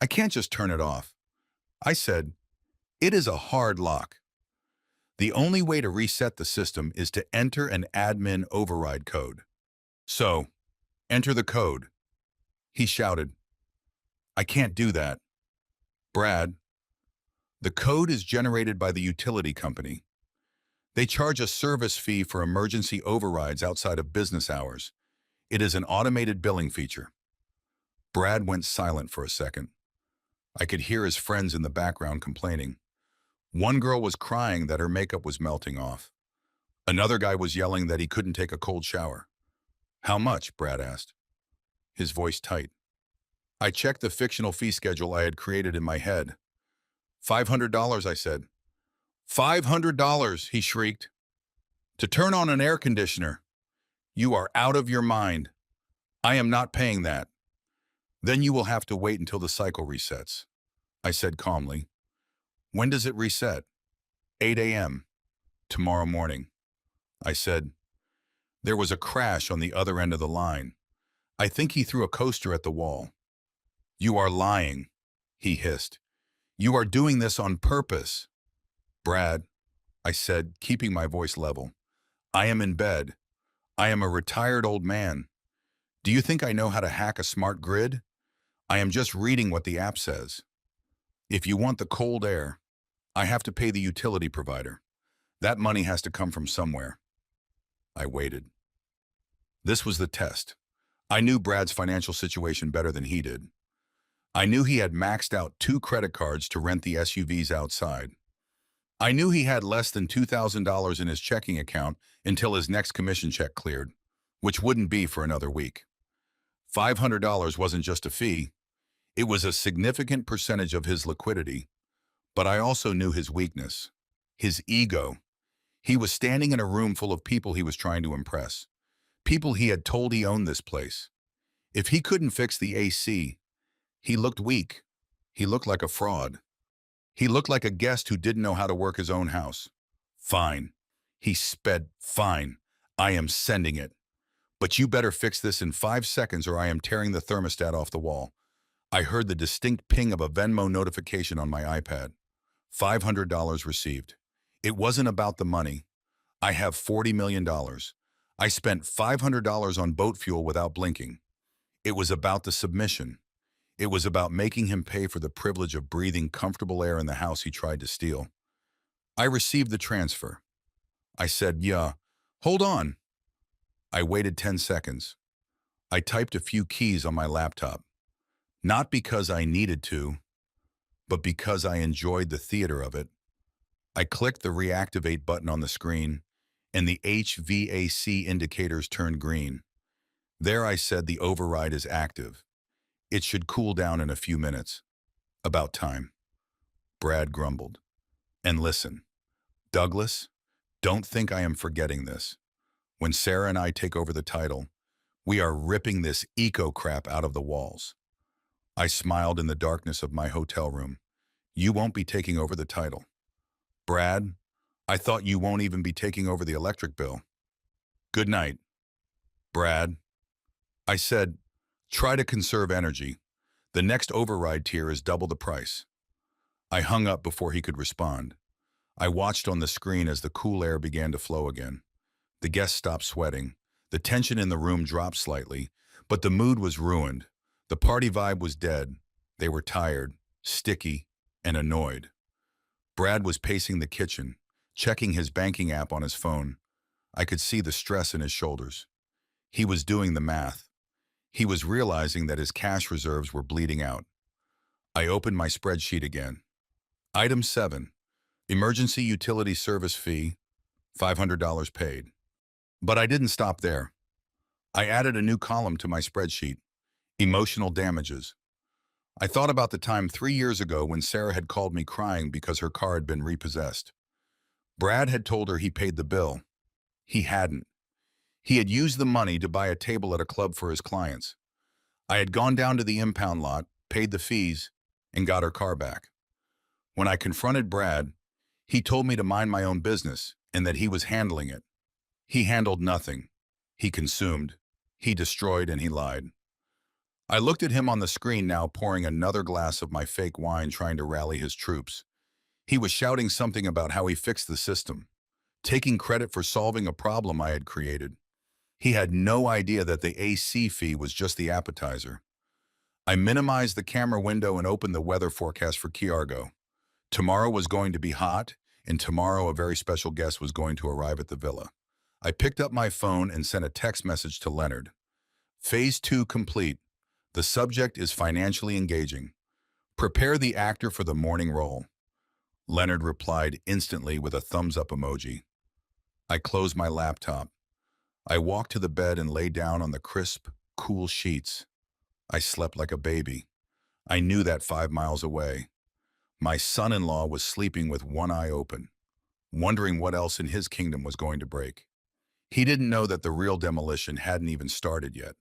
Speaker 1: I can't just turn it off. I said, it is a hard lock. The only way to reset the system is to enter an admin override code. So, enter the code. He shouted, I can't do that. Brad, the code is generated by the utility company. They charge a service fee for emergency overrides outside of business hours. It is an automated billing feature. Brad went silent for a second. I could hear his friends in the background complaining. One girl was crying that her makeup was melting off. Another guy was yelling that he couldn't take a cold shower. How much? Brad asked, his voice tight. I checked the fictional fee schedule I had created in my head. $500, I said. $500, he shrieked. To turn on an air conditioner. You are out of your mind. I am not paying that. Then you will have to wait until the cycle resets, I said calmly. When does it reset? 8 a.m. tomorrow morning. I said. There was a crash on the other end of the line. I think he threw a coaster at the wall. You are lying, he hissed. You are doing this on purpose. Brad, I said, keeping my voice level. I am in bed. I am a retired old man. Do you think I know how to hack a smart grid? I am just reading what the app says. If you want the cold air, I have to pay the utility provider. That money has to come from somewhere. I waited. This was the test. I knew Brad's financial situation better than he did. I knew he had maxed out 2 credit cards to rent the SUVs outside. I knew he had less than $2,000 in his checking account until his next commission check cleared, which wouldn't be for another week. $500 wasn't just a fee. It was a significant percentage of his liquidity. But I also knew his weakness, his ego. He was standing in a room full of people he was trying to impress. People he had told he owned this place. If he couldn't fix the AC, he looked weak. He looked like a fraud. He looked like a guest who didn't know how to work his own house. Fine. He sped, fine. I am sending it. But you better fix this in 5 seconds or I am tearing the thermostat off the wall. I heard the distinct ping of a Venmo notification on my iPad. $500 received. It wasn't about the money. I have $40 million. I spent $500 on boat fuel without blinking. It was about the submission. It was about making him pay for the privilege of breathing comfortable air in the house he tried to steal. I received the transfer. I said, yeah, hold on. I waited 10 seconds. I typed a few keys on my laptop. Not because I needed to, but because I enjoyed the theater of it. I clicked the reactivate button on the screen, and the HVAC indicators turned green. There I said the override is active. It should cool down in a few minutes. About time. Brad grumbled. And listen, Douglas, don't think I am forgetting this. When Sarah and I take over the title, we are ripping this eco crap out of the walls. I smiled in the darkness of my hotel room. You won't be taking over the title. Brad, I thought you won't even be taking over the electric bill. Good night. Brad, I said, try to conserve energy. The next override tier is double the price. I hung up before he could respond. I watched on the screen as the cool air began to flow again. The guests stopped sweating. The tension in the room dropped slightly, but the mood was ruined. The party vibe was dead. They were tired, sticky, and annoyed. Brad was pacing the kitchen, checking his banking app on his phone. I could see the stress in his shoulders. He was doing the math. He was realizing that his cash reserves were bleeding out. I opened my spreadsheet again. Item 7, emergency utility service fee, $500 paid. But I didn't stop there. I added a new column to my spreadsheet, emotional damages. I thought about the time 3 years ago when Sarah had called me crying because her car had been repossessed. Brad had told her he paid the bill. He hadn't. He had used the money to buy a table at a club for his clients. I had gone down to the impound lot, paid the fees, and got her car back. When I confronted Brad, he told me to mind my own business and that he was handling it. He handled nothing. He consumed. He destroyed and he lied. I looked at him on the screen now, pouring another glass of my fake wine, trying to rally his troops. He was shouting something about how he fixed the system, taking credit for solving a problem I had created. He had no idea that the AC fee was just the appetizer. I minimized the camera window and opened the weather forecast for Kiargo. Tomorrow was going to be hot, and tomorrow a very special guest was going to arrive at the villa. I picked up my phone and sent a text message to Leonard. Phase 2 complete. The subject is financially engaging. Prepare the actor for the morning role. Leonard replied instantly with a thumbs-up emoji. I closed my laptop. I walked to the bed and lay down on the crisp, cool sheets. I slept like a baby. I knew that 5 miles away. My son-in-law was sleeping with one eye open, wondering what else in his kingdom was going to break. He didn't know that the real demolition hadn't even started yet.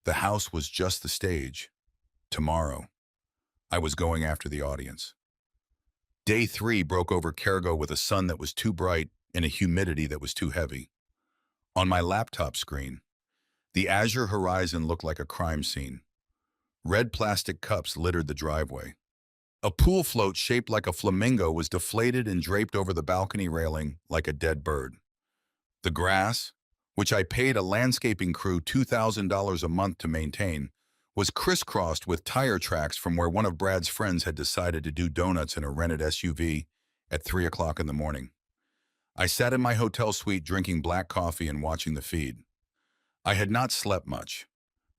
Speaker 1: The house was just the stage. Tomorrow, I was going after the audience. Day 3 broke over Cargo with a sun that was too bright and a humidity that was too heavy. On my laptop screen, the azure horizon looked like a crime scene. Red plastic cups littered the driveway. A pool float shaped like a flamingo was deflated and draped over the balcony railing like a dead bird. The grass, which I paid a landscaping crew $2,000 a month to maintain, was crisscrossed with tire tracks from where one of Brad's friends had decided to do donuts in a rented SUV at 3 o'clock in the morning. I sat in my hotel suite drinking black coffee and watching the feed. I had not slept much,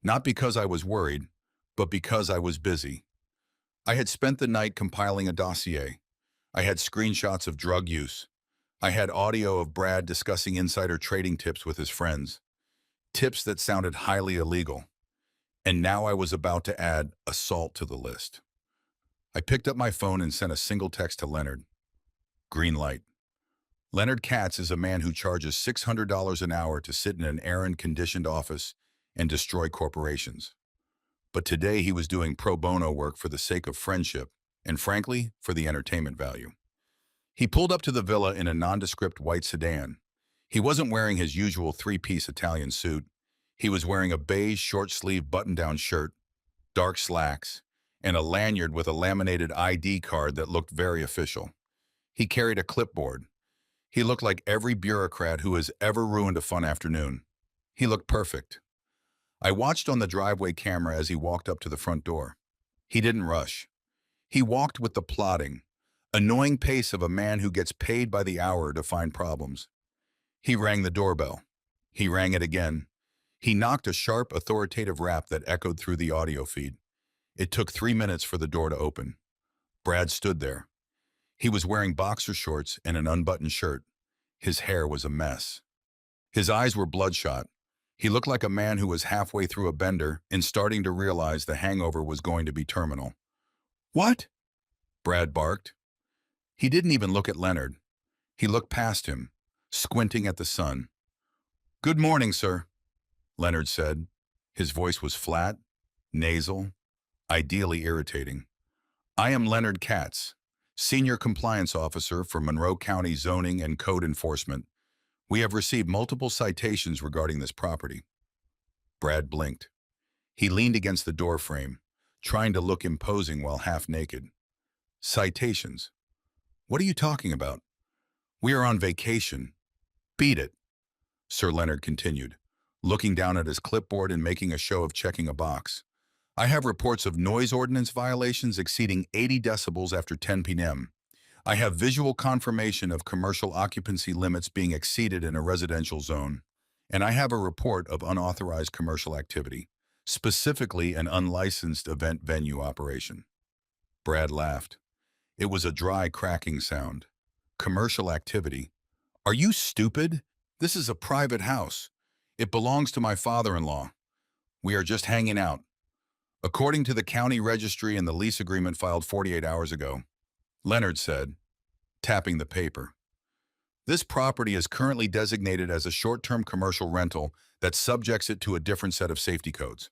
Speaker 1: not because I was worried, but because I was busy. I had spent the night compiling a dossier. I had screenshots of drug use. I had audio of Brad discussing insider trading tips with his friends, tips that sounded highly illegal. And now I was about to add assault to the list. I picked up my phone and sent a single text to Leonard. Green light. Leonard Katz is a man who charges $600 an hour to sit in an air-conditioned office and destroy corporations. But today he was doing pro bono work for the sake of friendship and, frankly, for the entertainment value. He pulled up to the villa in a nondescript white sedan. He wasn't wearing his usual three-piece Italian suit. He was wearing a beige short-sleeve button-down shirt, dark slacks, and a lanyard with a laminated ID card that looked very official. He carried a clipboard. He looked like every bureaucrat who has ever ruined a fun afternoon. He looked perfect. I watched on the driveway camera as he walked up to the front door. He didn't rush. He walked with the plodding, annoying pace of a man who gets paid by the hour to find problems. He rang the doorbell. He rang it again. He knocked a sharp, authoritative rap that echoed through the audio feed. It took 3 minutes for the door to open. Brad stood there. He was wearing boxer shorts and an unbuttoned shirt. His hair was a mess. His eyes were bloodshot. He looked like a man who was halfway through a bender and starting to realize the hangover was going to be terminal. "What?" Brad barked. He didn't even look at Leonard. He looked past him, squinting at the sun. "Good morning, sir," Leonard said. His voice was flat, nasal, ideally irritating. "I am Leonard Katz, Senior Compliance Officer for Monroe County Zoning and Code Enforcement. We have received multiple citations regarding this property." Brad blinked. He leaned against the door frame, trying to look imposing while half naked. "Citations? What are you talking about? We are on vacation. Beat it," Sir Leonard continued, looking down at his clipboard and making a show of checking a box. "I have reports of noise ordinance violations exceeding 80 decibels after 10 p.m. I have visual confirmation of commercial occupancy limits being exceeded in a residential zone, and I have a report of unauthorized commercial activity, specifically an unlicensed event venue operation." Brad laughed. It was a dry, cracking sound. "Commercial activity? Are you stupid? This is a private house. It belongs to my father-in-law. We are just hanging out. According to the county registry and the lease agreement filed 48 hours ago," Leonard said, tapping the paper. "This property is currently designated as a short-term commercial rental that subjects it to a different set of safety codes.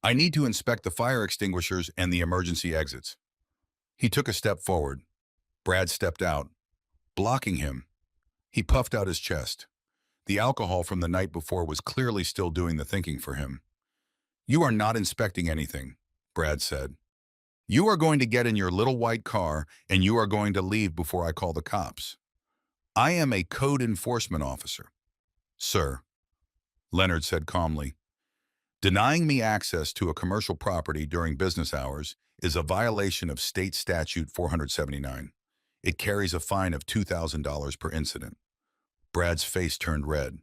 Speaker 1: I need to inspect the fire extinguishers and the emergency exits." He took a step forward. Brad stepped out, blocking him. He puffed out his chest. The alcohol from the night before was clearly still doing the thinking for him. You are not inspecting anything, Brad said. You are going to get in your little white car and you are going to leave before I call the cops. I am a code enforcement officer. Sir, Leonard said calmly, denying me access to a commercial property during business hours is a violation of State Statute 479. It carries a fine of $2,000 per incident. Brad's face turned red.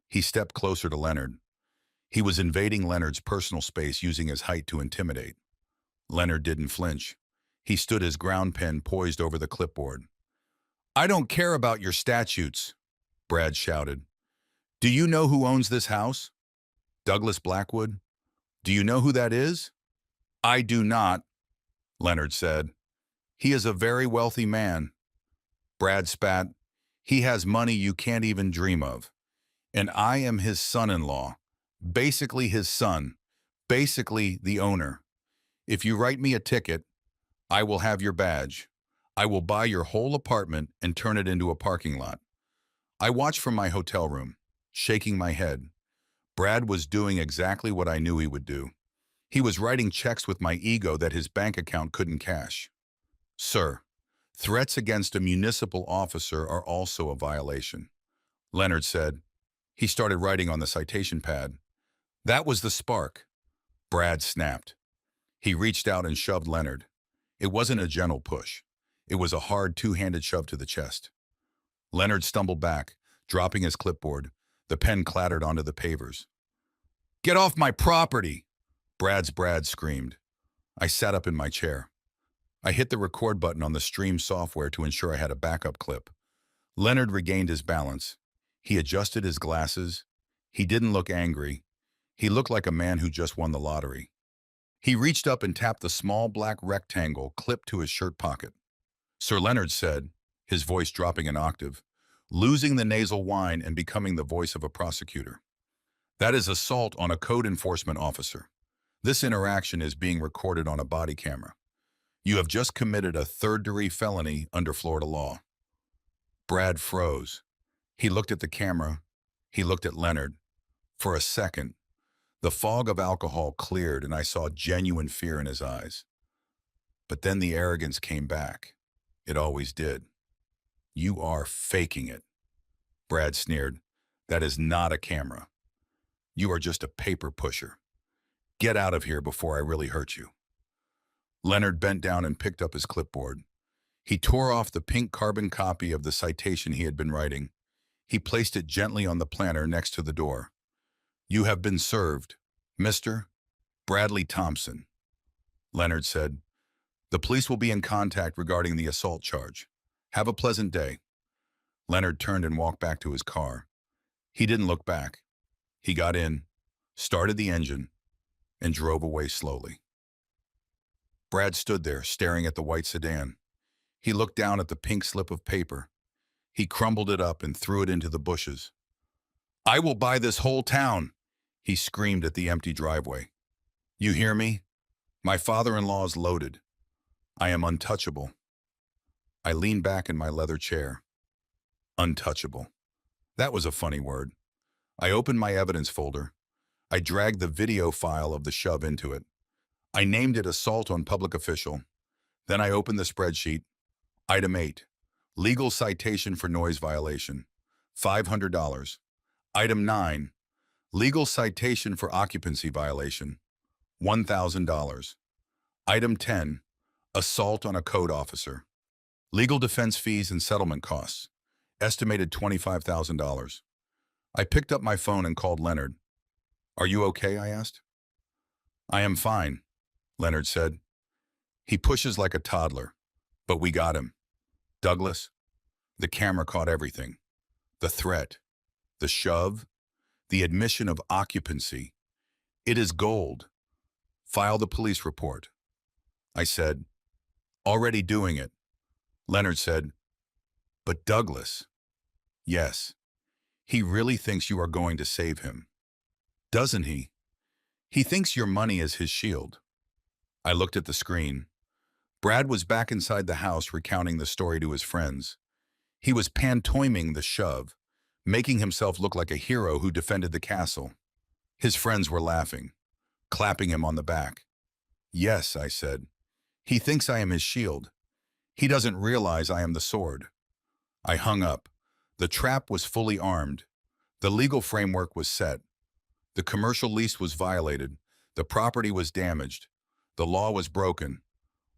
Speaker 1: He stepped closer to Leonard. He was invading Leonard's personal space using his height to intimidate. Leonard didn't flinch. He stood his ground pen poised over the clipboard. I don't care about your statutes, Brad shouted. Do you know who owns this house? Douglas Blackwood? Do you know who that is? I do not, Leonard said. He is a very wealthy man. Brad spat. He has money you can't even dream of. And I am his son-in-law. Basically his son. Basically the owner. If you write me a ticket, I will have your badge. I will buy your whole apartment and turn it into a parking lot. I watched from my hotel room, shaking my head. Brad was doing exactly what I knew he would do. He was writing checks with my ego that his bank account couldn't cash. Sir, threats against a municipal officer are also a violation, Leonard said. He started writing on the citation pad. That was the spark. Brad snapped. He reached out and shoved Leonard. It wasn't a gentle push. It was a hard two-handed shove to the chest. Leonard stumbled back, dropping his clipboard. The pen clattered onto the pavers. Get off my property! Brad screamed. I sat up in my chair. I hit the record button on the stream software to ensure I had a backup clip. Leonard regained his balance. He adjusted his glasses. He didn't look angry. He looked like a man who just won the lottery. He reached up and tapped the small black rectangle clipped to his shirt pocket. Sir Leonard said, his voice dropping an octave, losing the nasal whine and becoming the voice of a prosecutor. That is assault on a code enforcement officer. This interaction is being recorded on a body camera. You have just committed a third-degree felony under Florida law. Brad froze. He looked at the camera. He looked at Leonard. For a second, the fog of alcohol cleared and I saw genuine fear in his eyes. But then the arrogance came back. It always did. You are faking it. Brad sneered. That is not a camera. You are just a paper pusher. Get out of here before I really hurt you. Leonard bent down and picked up his clipboard. He tore off the pink carbon copy of the citation he had been writing. He placed it gently on the planter next to the door. You have been served, Mr. Bradley Thompson. Leonard said, the police will be in contact regarding the assault charge. Have a pleasant day. Leonard turned and walked back to his car. He didn't look back. He got in, started the engine, and drove away slowly. Brad stood there, staring at the white sedan. He looked down at the pink slip of paper. He crumbled it up and threw it into the bushes. I will buy this whole town, he screamed at the empty driveway. You hear me? My father-in-law is loaded. I am untouchable. I leaned back in my leather chair. Untouchable. That was a funny word. I opened my evidence folder. I dragged the video file of the shove into it. I named it Assault on Public Official. Then I opened the spreadsheet. Item 8. Legal citation for noise violation. $500. Item 9. Legal citation for occupancy violation. $1,000. Item 10. Assault on a code officer. Legal defense fees and settlement costs. Estimated $25,000. I picked up my phone and called Leonard. Are you okay? I asked. I am fine, Leonard said. He pushes like a toddler, but we got him. Douglas, the camera caught everything. The threat, the shove, the admission of occupancy. It is gold. File the police report. I said, already doing it. Leonard said, but Douglas. Yes, he really thinks you are going to save him. Doesn't he? He thinks your money is his shield. I looked at the screen. Brad was back inside the house recounting the story to his friends. He was pantomiming the shove, making himself look like a hero who defended the castle. His friends were laughing. clapping him on the back. Yes, I said. He thinks I am his shield. He doesn't realize I am the sword. I hung up. The trap was fully armed. The legal framework was set. The commercial lease was violated. The property was damaged. The law was broken.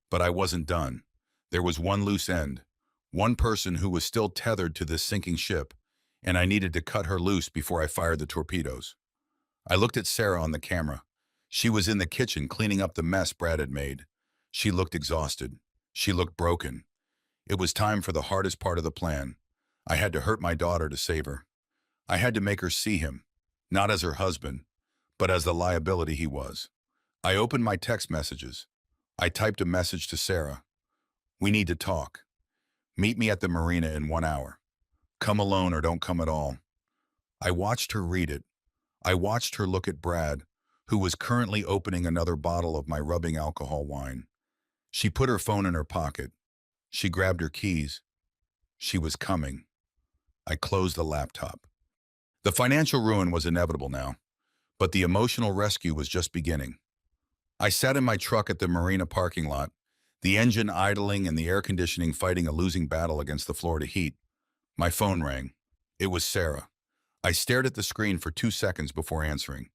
Speaker 1: But I wasn't done. There was one loose end. One person who was still tethered to this sinking ship, and I needed to cut her loose before I fired the torpedoes. I looked at Sarah on the camera. She was in the kitchen cleaning up the mess Brad had made. She looked exhausted. She looked broken. It was time for the hardest part of the plan. I had to hurt my daughter to save her. I had to make her see him, not as her husband, but as the liability he was. I opened my text messages. I typed a message to Sarah. We need to talk. Meet me at the marina in 1 hour. Come alone or don't come at all. I watched her read it. I watched her look at Brad, who was currently opening another bottle of my rubbing alcohol wine. She put her phone in her pocket. She grabbed her keys. She was coming. I closed the laptop. The financial ruin was inevitable now, but the emotional rescue was just beginning. I sat in my truck at the marina parking lot, the engine idling and the air conditioning fighting a losing battle against the Florida heat. My phone rang. It was Sarah. I stared at the screen for 2 seconds before answering.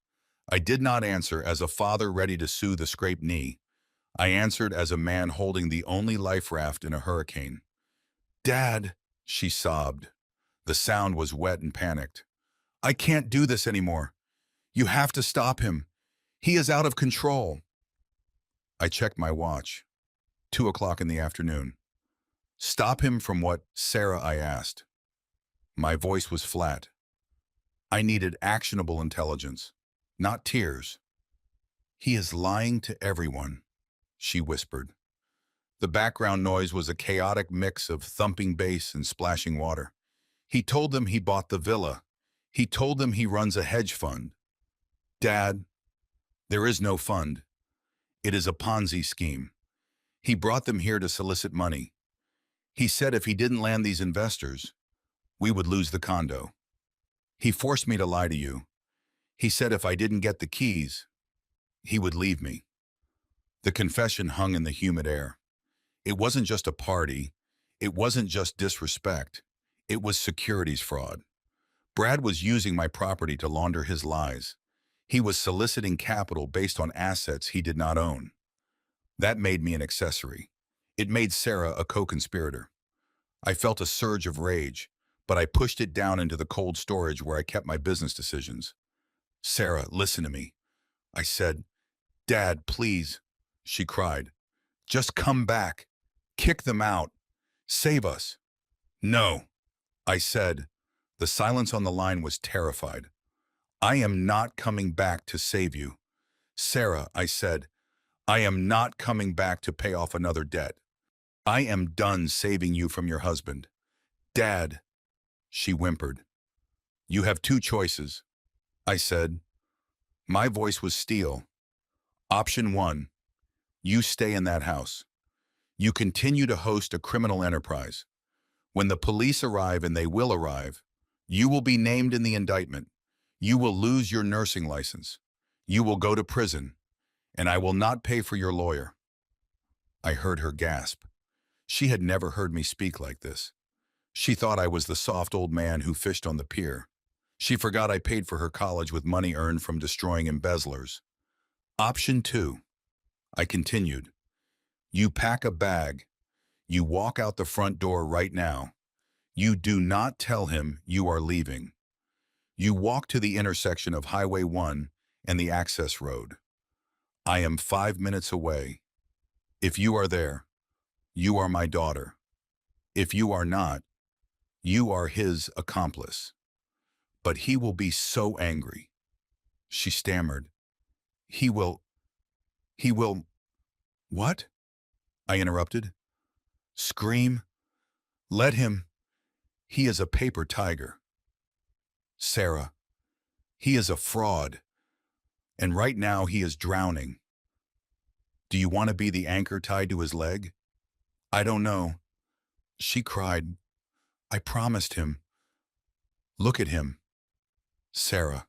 Speaker 1: I did not answer as a father ready to soothe a scraped knee. I answered as a man holding the only life raft in a hurricane. Dad, she sobbed. The sound was wet and panicked. I can't do this anymore. You have to stop him. He is out of control. I checked my watch. 2 o'clock in the afternoon. Stop him from what, Sarah? I asked. My voice was flat. I needed actionable intelligence, not tears. He is lying to everyone, she whispered. The background noise was a chaotic mix of thumping bass and splashing water. He told them he bought the villa. He told them he runs a hedge fund. Dad, there is no fund. It is a Ponzi scheme. He brought them here to solicit money. He said if he didn't land these investors, we would lose the condo. He forced me to lie to you. He said if I didn't get the keys, he would leave me. The confession hung in the humid air. It wasn't just a party. It wasn't just disrespect. It was securities fraud. Brad was using my property to launder his lies. He was soliciting capital based on assets he did not own. That made me an accessory. It made Sarah a co-conspirator. I felt a surge of rage, but I pushed it down into the cold storage where I kept my business decisions. Sarah, listen to me. I said, Dad, please, she cried. Just come back. Kick them out. Save us. No, I said. The silence on the line was terrified. I am not coming back to save you. Sarah, I said, I am not coming back to pay off another debt. I am done saving you from your husband. Dad, she whimpered. You have 2 choices, I said. My voice was steel. Option 1, you stay in that house. You continue to host a criminal enterprise. When the police arrive, and they will arrive, you will be named in the indictment. You will lose your nursing license. You will go to prison, and I will not pay for your lawyer. I heard her gasp. She had never heard me speak like this. She thought I was the soft old man who fished on the pier. She forgot I paid for her college with money earned from destroying embezzlers. Option 2, I continued. You pack a bag. You walk out the front door right now. You do not tell him you are leaving. You walk to the intersection of Highway 1 and the access road. I am 5 minutes away. If you are there, you are my daughter. If you are not, you are his accomplice. But he will be so angry. She stammered. He will, what? I interrupted. Scream. Let him. He is a paper tiger. Sarah, he is a fraud. And right now he is drowning. Do you want to be the anchor tied to his leg? I don't know. She cried. I promised him. Look at him. Sarah.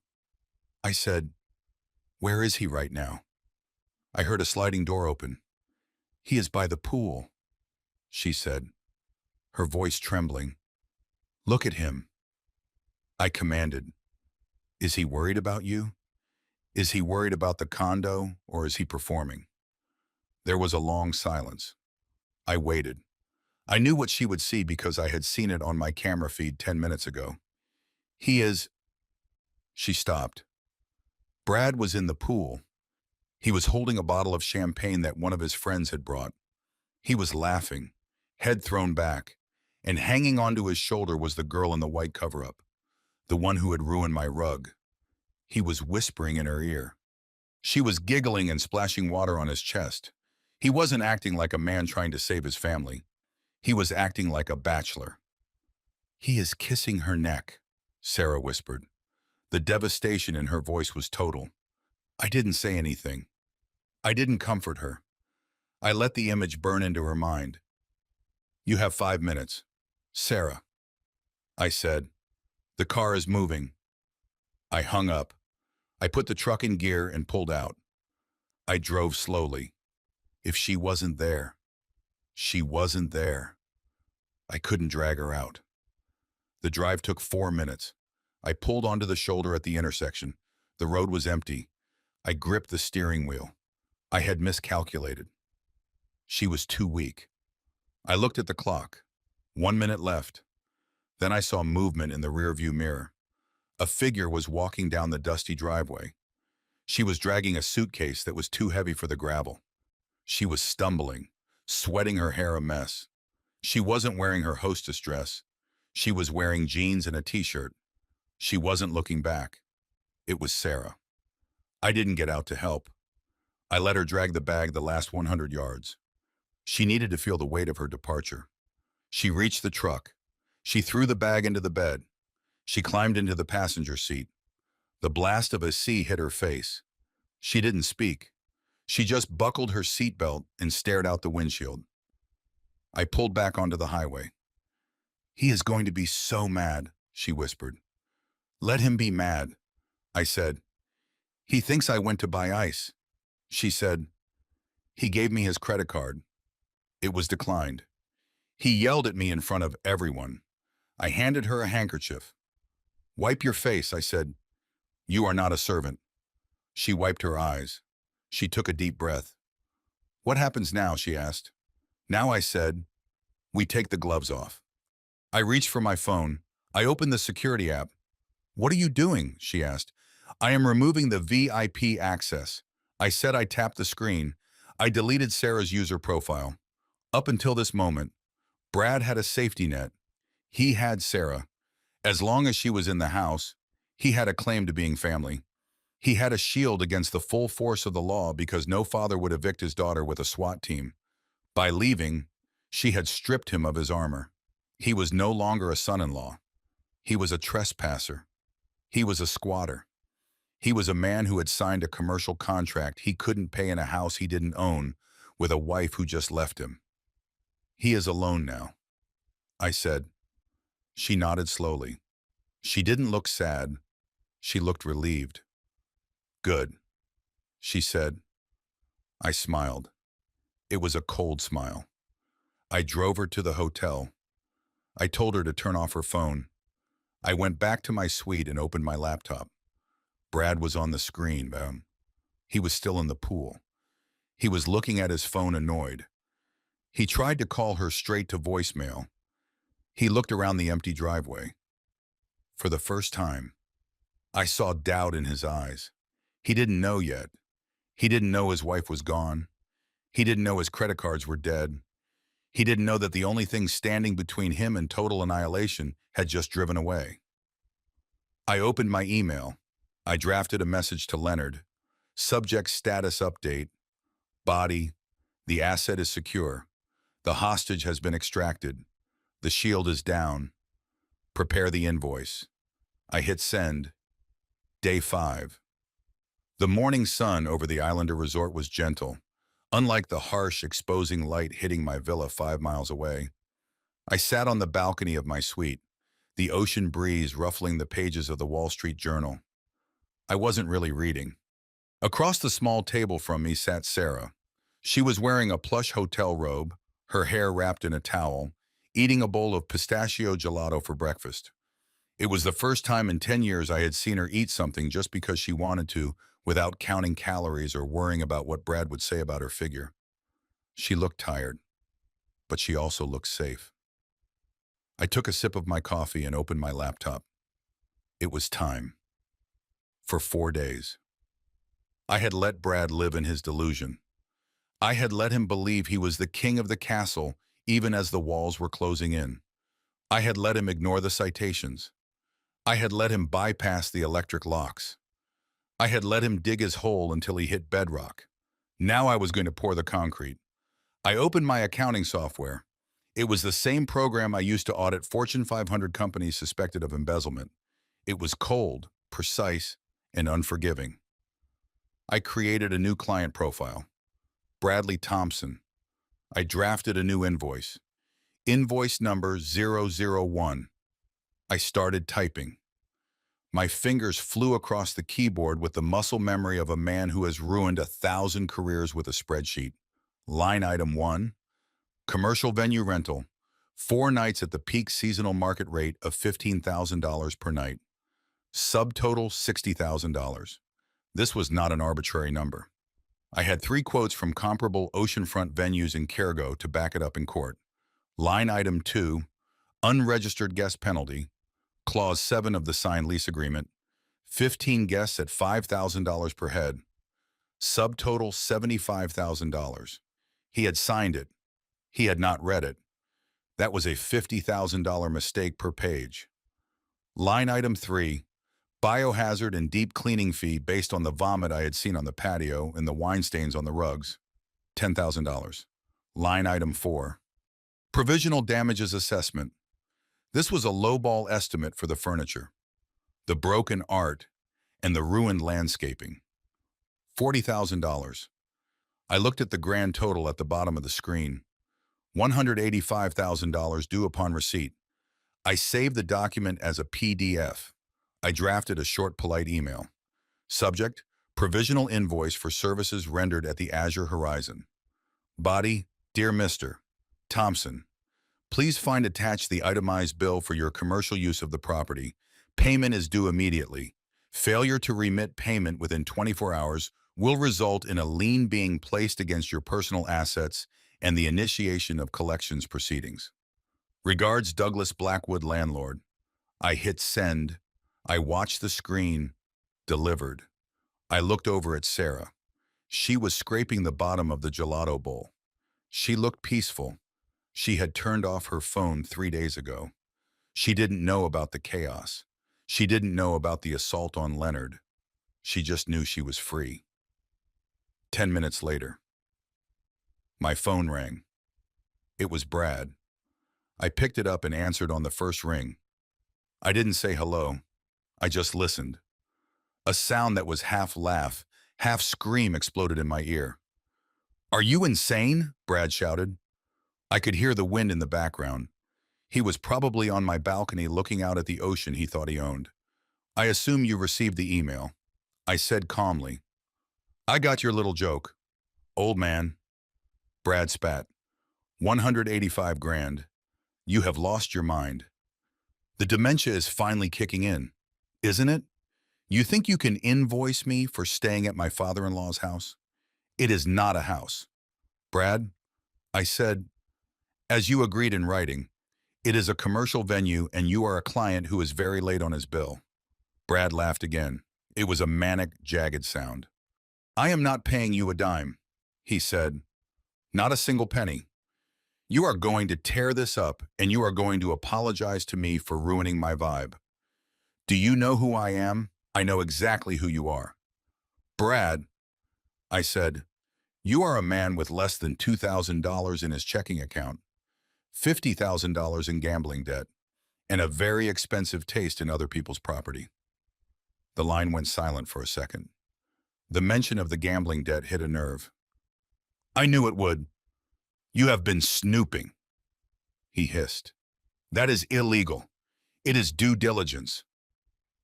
Speaker 1: I said, Where is he right now? I heard a sliding door open. He is by the pool, she said, her voice trembling. Look at him. I commanded. Is he worried about you? Is he worried about the condo, or is he performing? There was a long silence. I waited. I knew what she would see because I had seen it on my camera feed 10 minutes ago. He is... She stopped. Brad was in the pool. He was holding a bottle of champagne that one of his friends had brought. He was laughing, head thrown back, and hanging onto his shoulder was the girl in the white cover-up, the one who had ruined my rug. He was whispering in her ear. She was giggling and splashing water on his chest. He wasn't acting like a man trying to save his family. He was acting like a bachelor. He is kissing her neck, Sarah whispered. The devastation in her voice was total. I didn't say anything. I didn't comfort her. I let the image burn into her mind. You have 5 minutes. Sarah, I said. The car is moving. I hung up. I put the truck in gear and pulled out. I drove slowly. If she wasn't there, she wasn't there. I couldn't drag her out. The drive took 4 minutes. I pulled onto the shoulder at the intersection. The road was empty. I gripped the steering wheel. I had miscalculated. She was too weak. I looked at the clock. 1 minute left. Then I saw movement in the rearview mirror. A figure was walking down the dusty driveway. She was dragging a suitcase that was too heavy for the gravel. She was stumbling, sweating her hair a mess. She wasn't wearing her hostess dress. She was wearing jeans and a t-shirt. She wasn't looking back. It was Sarah. I didn't get out to help. I let her drag the bag the last 100 yards. She needed to feel the weight of her departure. She reached the truck. She threw the bag into the bed. She climbed into the passenger seat. The blast of a sea hit her face. She didn't speak. She just buckled her seatbelt and stared out the windshield. I pulled back onto the highway. He is going to be so mad, she whispered. Let him be mad, I said. He thinks I went to buy ice. She said. He gave me his credit card. It was declined. He yelled at me in front of everyone. I handed her a handkerchief. Wipe your face, I said. You are not a servant. She wiped her eyes. She took a deep breath. What happens now, she asked. Now, I said, we take the gloves off. I reached for my phone. I opened the security app. What are you doing? She asked. I am removing the VIP access. I said. I tapped the screen. I deleted Sarah's user profile. Up until this moment, Brad had a safety net. He had Sarah. As long as she was in the house, he had a claim to being family. He had a shield against the full force of the law because no father would evict his daughter with a SWAT team. By leaving, she had stripped him of his armor. He was no longer a son-in-law. He was a trespasser. He was a squatter. He was a man who had signed a commercial contract he couldn't pay in a house he didn't own with a wife who just left him. He is alone now, I said. She nodded slowly. She didn't look sad. She looked relieved. Good, she said. I smiled. It was a cold smile. I drove her to the hotel. I told her to turn off her phone. I went back to my suite and opened my laptop. Brad was on the screen. He was still in the pool. He was looking at his phone, annoyed. He tried to call her straight to voicemail. He looked around the empty driveway. For the first time, I saw doubt in his eyes. He didn't know yet. He didn't know his wife was gone. He didn't know his credit cards were dead. He didn't know that the only thing standing between him and total annihilation had just driven away. I opened my email. I drafted a message to Leonard. Subject status update. Body. The asset is secure. The hostage has been extracted. The shield is down. Prepare the invoice. I hit send. Day 5. The morning sun over the Islander resort was gentle, unlike the harsh, exposing light hitting my villa 5 miles away. I sat on the balcony of my suite, the ocean breeze ruffling the pages of the Wall Street Journal. I wasn't really reading. Across the small table from me sat Sarah. She was wearing a plush hotel robe, her hair wrapped in a towel, eating a bowl of pistachio gelato for breakfast. It was the first time in 10 years I had seen her eat something just because she wanted to, without counting calories or worrying about what Brad would say about her figure. She looked tired, but she also looked safe. I took a sip of my coffee and opened my laptop. It was time. For 4 days. I had let Brad live in his delusion. I had let him believe he was the king of the castle, even as the walls were closing in. I had let him ignore the citations. I had let him bypass the electric locks. I had let him dig his hole until he hit bedrock. Now I was going to pour the concrete. I opened my accounting software. It was the same program I used to audit Fortune 500 companies suspected of embezzlement. It was cold, precise, and unforgiving. I created a new client profile. Bradley Thompson. I drafted a new invoice. Invoice number 001. I started typing. My fingers flew across the keyboard with the muscle memory of a man who has ruined 1,000 careers with a spreadsheet. Line item 1, commercial venue rental, 4 nights at the peak seasonal market rate of $15,000 per night. Subtotal $60,000. This was not an arbitrary number. I had 3 quotes from comparable oceanfront venues in Cargo to back it up in court. Line item 2, unregistered guest penalty, clause 7 of the signed lease agreement, 15 guests at $5,000 per head, subtotal $75,000. He had signed it. He had not read it. That was a $50,000 mistake per page. Line item 3, biohazard and deep cleaning fee based on the vomit I had seen on the patio and the wine stains on the rugs, $10,000. Line item 4, provisional damages assessment. This was a lowball estimate for the furniture, the broken art, and the ruined landscaping. $40,000. I looked at the grand total at the bottom of the screen. $185,000 due upon receipt. I saved the document as a PDF. I drafted a short, polite email. Subject, provisional invoice for services rendered at the Azure Horizon. Body, Dear Mr. Thompson, please find attached the itemized bill for your commercial use of the property. Payment is due immediately. Failure to remit payment within 24 hours will result in a lien being placed against your personal assets and the initiation of collections proceedings. Regards, Douglas Blackwood, landlord. I hit send. I watched the screen. Delivered. I looked over at Sarah. She was scraping the bottom of the gelato bowl. She looked peaceful. She had turned off her phone 3 days ago. She didn't know about the chaos. She didn't know about the assault on Leonard. She just knew she was free. 10 minutes later, my phone rang. It was Brad. I picked it up and answered on the first ring. I didn't say hello. I just listened. A sound that was half laugh, half scream exploded in my ear. "Are you insane?" Brad shouted. I could hear the wind in the background. He was probably on my balcony looking out at the ocean he thought he owned. "I assume you received the email," I said calmly. "I got your little joke." "Old man." Brad spat. 185 grand. You have lost your mind. The dementia is finally kicking in, isn't it? You think you can invoice me for staying at my father-in-law's house? It is not a house. Brad, I said, as you agreed in writing, it is a commercial venue and you are a client who is very late on his bill. Brad laughed again. It was a manic, jagged sound. "I am not paying you a dime," he said. "Not a single penny. You are going to tear this up and you are going to apologize to me for ruining my vibe. Do you know who I am? I know exactly who you are." "Brad," I said, "you are a man with less than $2,000 in his checking account, $50,000 in gambling debt, and a very expensive taste in other people's property." The line went silent for a second. The mention of the gambling debt hit a nerve. "I knew it would. You have been snooping," he hissed. "That is illegal. It is due diligence."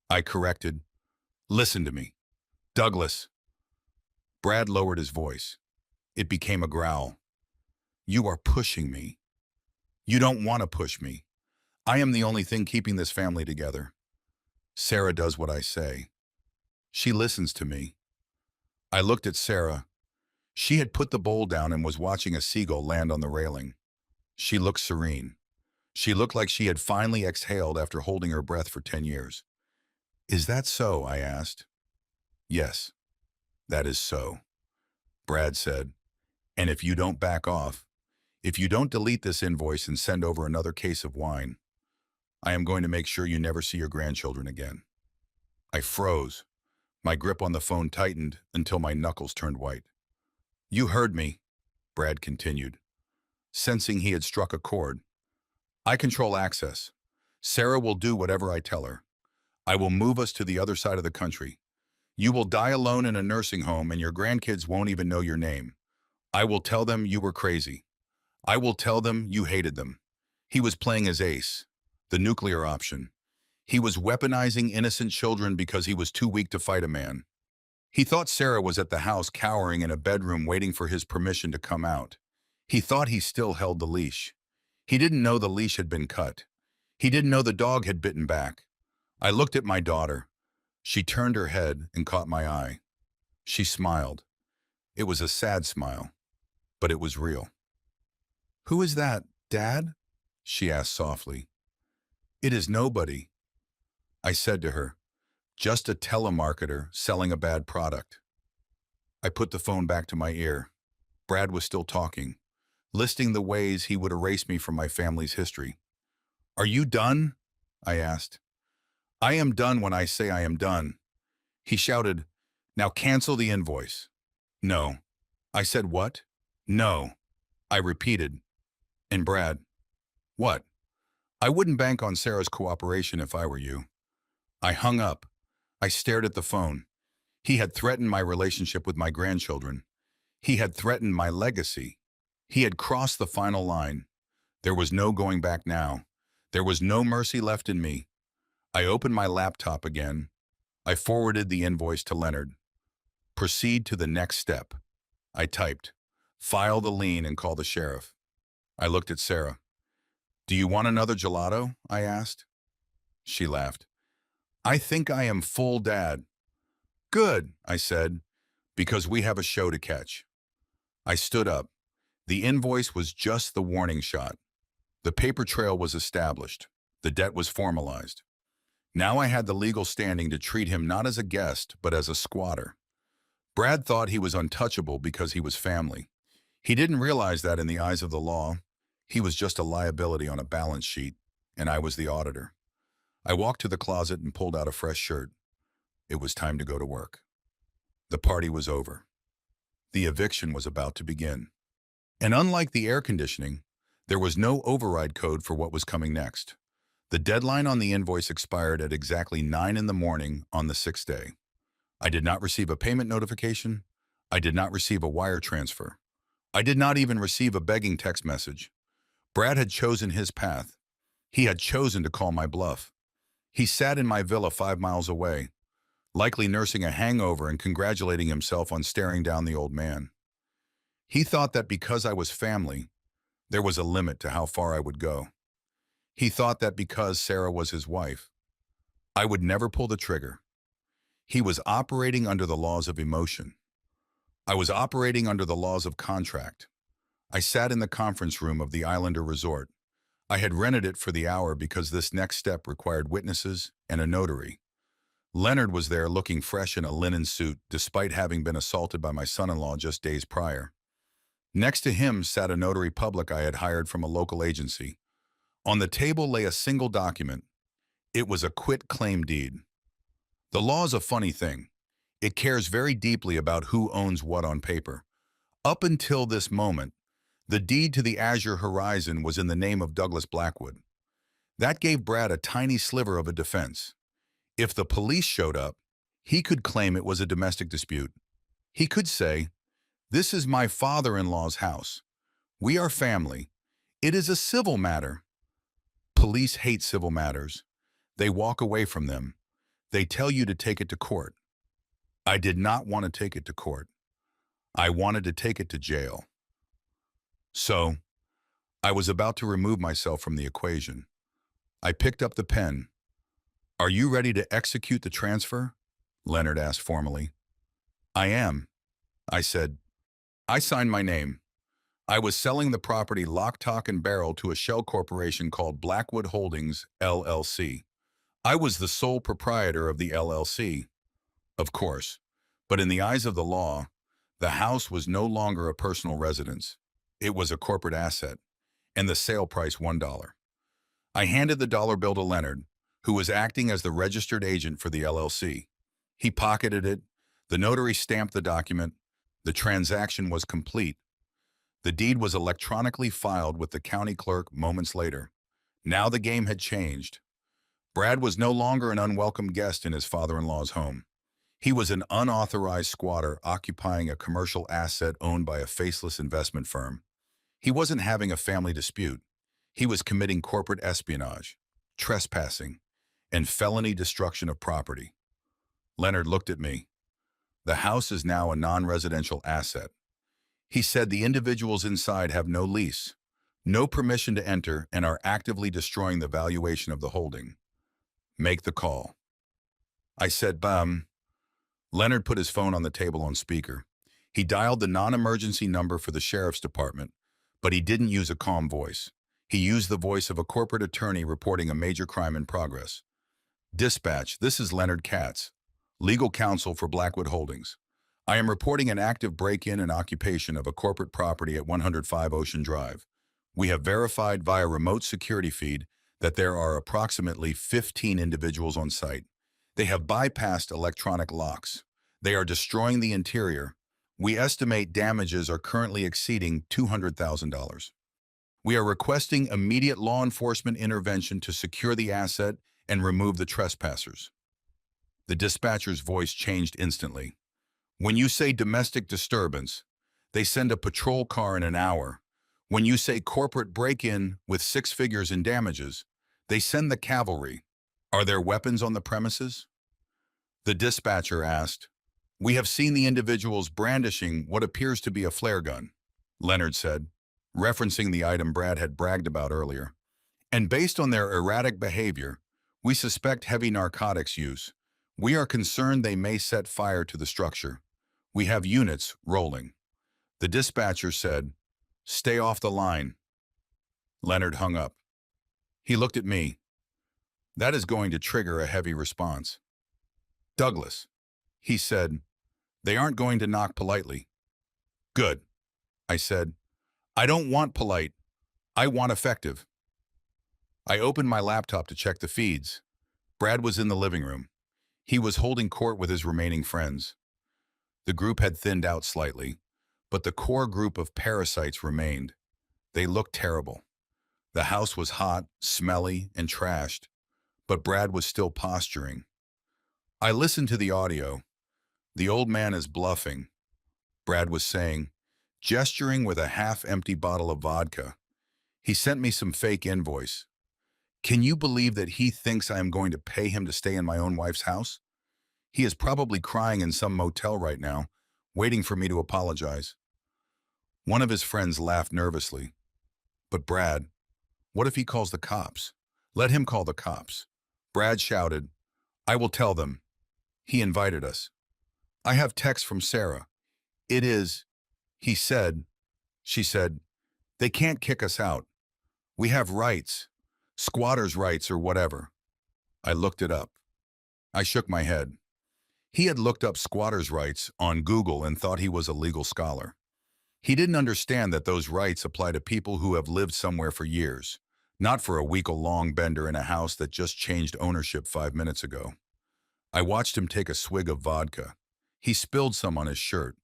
Speaker 1: I corrected. "Listen to me. Douglas, Brad lowered his voice. It became a growl. You are pushing me. You don't want to push me. I am the only thing keeping this family together. Sarah does what I say. She listens to me. I looked at Sarah. She had put the bowl down and was watching a seagull land on the railing. She looked serene. She looked like she had finally exhaled after holding her breath for 10 years. Is that so? I asked. Yes, that is so, Brad said. And if you don't back off, if you don't delete this invoice and send over another case of wine, I am going to make sure you never see your grandchildren again. I froze. My grip on the phone tightened until my knuckles turned white. You heard me, Brad continued. Sensing he had struck a chord. I control access. Sarah will do whatever I tell her. I will move us to the other side of the country. You will die alone in a nursing home and your grandkids won't even know your name. I will tell them you were crazy. I will tell them you hated them. He was playing his ace, the nuclear option. He was weaponizing innocent children because he was too weak to fight a man. He thought Sarah was at the house cowering in a bedroom waiting for his permission to come out. He thought he still held the leash. He didn't know the leash had been cut. He didn't know the dog had bitten back. I looked at my daughter. She turned her head and caught my eye. She smiled. It was a sad smile, but it was real. Who is that, Dad? She asked softly. It is nobody. I said to her, just a telemarketer selling a bad product. I put the phone back to my ear. Brad was still talking, listing the ways he would erase me from my family's history. Are you done? I asked. I am done when I say I am done. He shouted, now cancel the invoice. No. I said what? No. I repeated. And Brad, what? I wouldn't bank on Sarah's cooperation if I were you. I hung up. I stared at the phone. He had threatened my relationship with my grandchildren. He had threatened my legacy. He had crossed the final line. There was no going back now. There was no mercy left in me. I opened my laptop again. I forwarded the invoice to Leonard. Proceed to the next step. I typed, file the lien and call the sheriff. I looked at Sarah. Do you want another gelato? I asked. She laughed. I think I am full, Dad. Good, I said, because we have a show to catch. I stood up. The invoice was just the warning shot. The paper trail was established. The debt was formalized. Now I had the legal standing to treat him not as a guest, but as a squatter. Brad thought he was untouchable because he was family. He didn't realize that in the eyes of the law, he was just a liability on a balance sheet, and I was the auditor. I walked to the closet and pulled out a fresh shirt. It was time to go to work. The party was over. The eviction was about to begin. And unlike the air conditioning, there was no override code for what was coming next. The deadline on the invoice expired at exactly 9 in the morning on the 6th day. I did not receive a payment notification. I did not receive a wire transfer. I did not even receive a begging text message. Brad had chosen his path. He had chosen to call my bluff. He sat in my villa 5 miles away, likely nursing a hangover and congratulating himself on staring down the old man. He thought that because I was family, there was a limit to how far I would go. He thought that because Sarah was his wife, I would never pull the trigger. He was operating under the laws of emotion. I was operating under the laws of contract. I sat in the conference room of the Islander Resort. I had rented it for the hour because this next step required witnesses and a notary. Leonard was there looking fresh in a linen suit despite having been assaulted by my son-in-law just days prior. Next to him sat a notary public I had hired from a local agency. On the table lay a single document. It was a quit-claim deed. The law is a funny thing. It cares very deeply about who owns what on paper. Up until this moment, the deed to the Azure Horizon was in the name of Douglas Blackwood. That gave Brad a tiny sliver of a defense. If the police showed up, he could claim it was a domestic dispute. He could say, "This is my father-in-law's house. We are family. It is a civil matter." Police hate civil matters. They walk away from them. They tell you to take it to court. I did not want to take it to court. I wanted to take it to jail. So, I was about to remove myself from the equation. I picked up the pen. "Are you ready to execute the transfer?" Leonard asked formally. "I am," I said. I signed my name. I was selling the property lock, stock, and barrel to a shell corporation called Blackwood Holdings, LLC. I was the sole proprietor of the LLC, of course, but in the eyes of the law, the house was no longer a personal residence. It was a corporate asset, and the sale price $1. I handed the dollar bill to Leonard, who was acting as the registered agent for the LLC. He pocketed it. The notary stamped the document. The transaction was complete. The deed was electronically filed with the county clerk moments later. Now the game had changed. Brad was no longer an unwelcome guest in his father-in-law's home. He was an unauthorized squatter occupying a commercial asset owned by a faceless investment firm. He wasn't having a family dispute. He was committing corporate espionage, trespassing, and felony destruction of property. Leonard looked at me. The house is now a non-residential asset. He said the individuals inside have no lease, no permission to enter, and are actively destroying the valuation of the holding. Make the call. I said, "Bum." Leonard put his phone on the table on speaker. He dialed the non-emergency number for the sheriff's department, but he didn't use a calm voice. He used the voice of a corporate attorney reporting a major crime in progress. "Dispatch, this is Leonard Katz, legal counsel for Blackwood Holdings. I am reporting an active break-in and occupation of a corporate property at 105 Ocean Drive. We have verified via remote security feed that there are approximately 15 individuals on site. They have bypassed electronic locks. They are destroying the interior. We estimate damages are currently exceeding $200,000. We are requesting immediate law enforcement intervention to secure the asset and remove the trespassers." The dispatcher's voice changed instantly. "When you say domestic disturbance, they send a patrol car in an hour. When you say corporate break-in with 6 figures in damages, they send the cavalry. Are there weapons on the premises?" The dispatcher asked. "We have seen the individuals brandishing what appears to be a flare gun," Leonard said, referencing the item Brad had bragged about earlier. "And based on their erratic behavior, we suspect heavy narcotics use. We are concerned they may set fire to the structure. We have units rolling." The dispatcher said, "Stay off the line." Leonard hung up. He looked at me. "That is going to trigger a heavy response." "Douglas," he said, "they aren't going to knock politely." "Good," I said. "I don't want polite. I want effective." I opened my laptop to check the feeds. Brad was in the living room. He was holding court with his remaining friends. The group had thinned out slightly, but the core group of parasites remained. They looked terrible. The house was hot, smelly, and trashed, but Brad was still posturing. I listened to the audio. "The old man is bluffing," Brad was saying, gesturing with a half-empty bottle of vodka. "He sent me some fake invoice. Can you believe that he thinks I am going to pay him to stay in my own wife's house? He is probably crying in some motel right now, waiting for me to apologize." One of his friends laughed nervously. "But Brad, what if he calls the cops?" "Let him call the cops." Brad shouted, "I will tell them. He invited us. I have text from Sarah. It is," he said. She said, "They can't kick us out. We have rights, squatters' rights or whatever." I looked it up. I shook my head. He had looked up squatters' rights on Google and thought he was a legal scholar. He didn't understand that those rights apply to people who have lived somewhere for years, not for a week-long bender in a house that just changed ownership 5 minutes ago. I watched him take a swig of vodka. He spilled some on his shirt.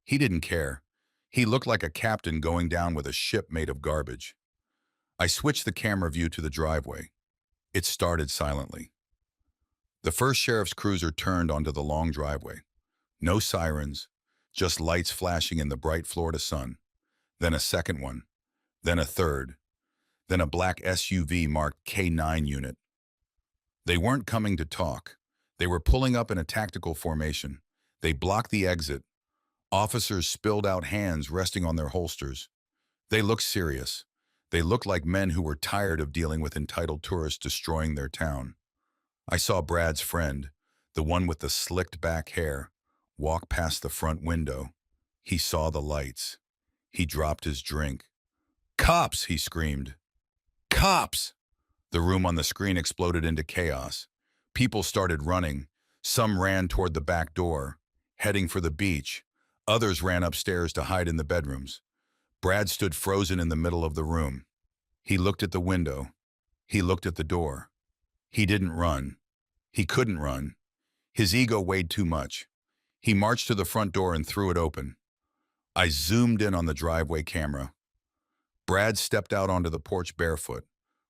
Speaker 1: He didn't care. He looked like a captain going down with a ship made of garbage. I switched the camera view to the driveway. It started silently. The first sheriff's cruiser turned onto the long driveway. No sirens, just lights flashing in the bright Florida sun. Then a second one. Then a third. Then a black SUV marked K9 unit. They weren't coming to talk. They were pulling up in a tactical formation. They blocked the exit. Officers spilled out hands resting on their holsters. They looked serious. They looked like men who were tired of dealing with entitled tourists destroying their town. I saw Brad's friend, the one with the slicked back hair, walk past the front window. He saw the lights. He dropped his drink. "Cops!" he screamed. "Cops!" The room on the screen exploded into chaos. People started running. Some ran toward the back door, heading for the beach. Others ran upstairs to hide in the bedrooms. Brad stood frozen in the middle of the room. He looked at the window. He looked at the door. He didn't run. He couldn't run. His ego weighed too much. He marched to the front door and threw it open. I zoomed in on the driveway camera. Brad stepped out onto the porch barefoot,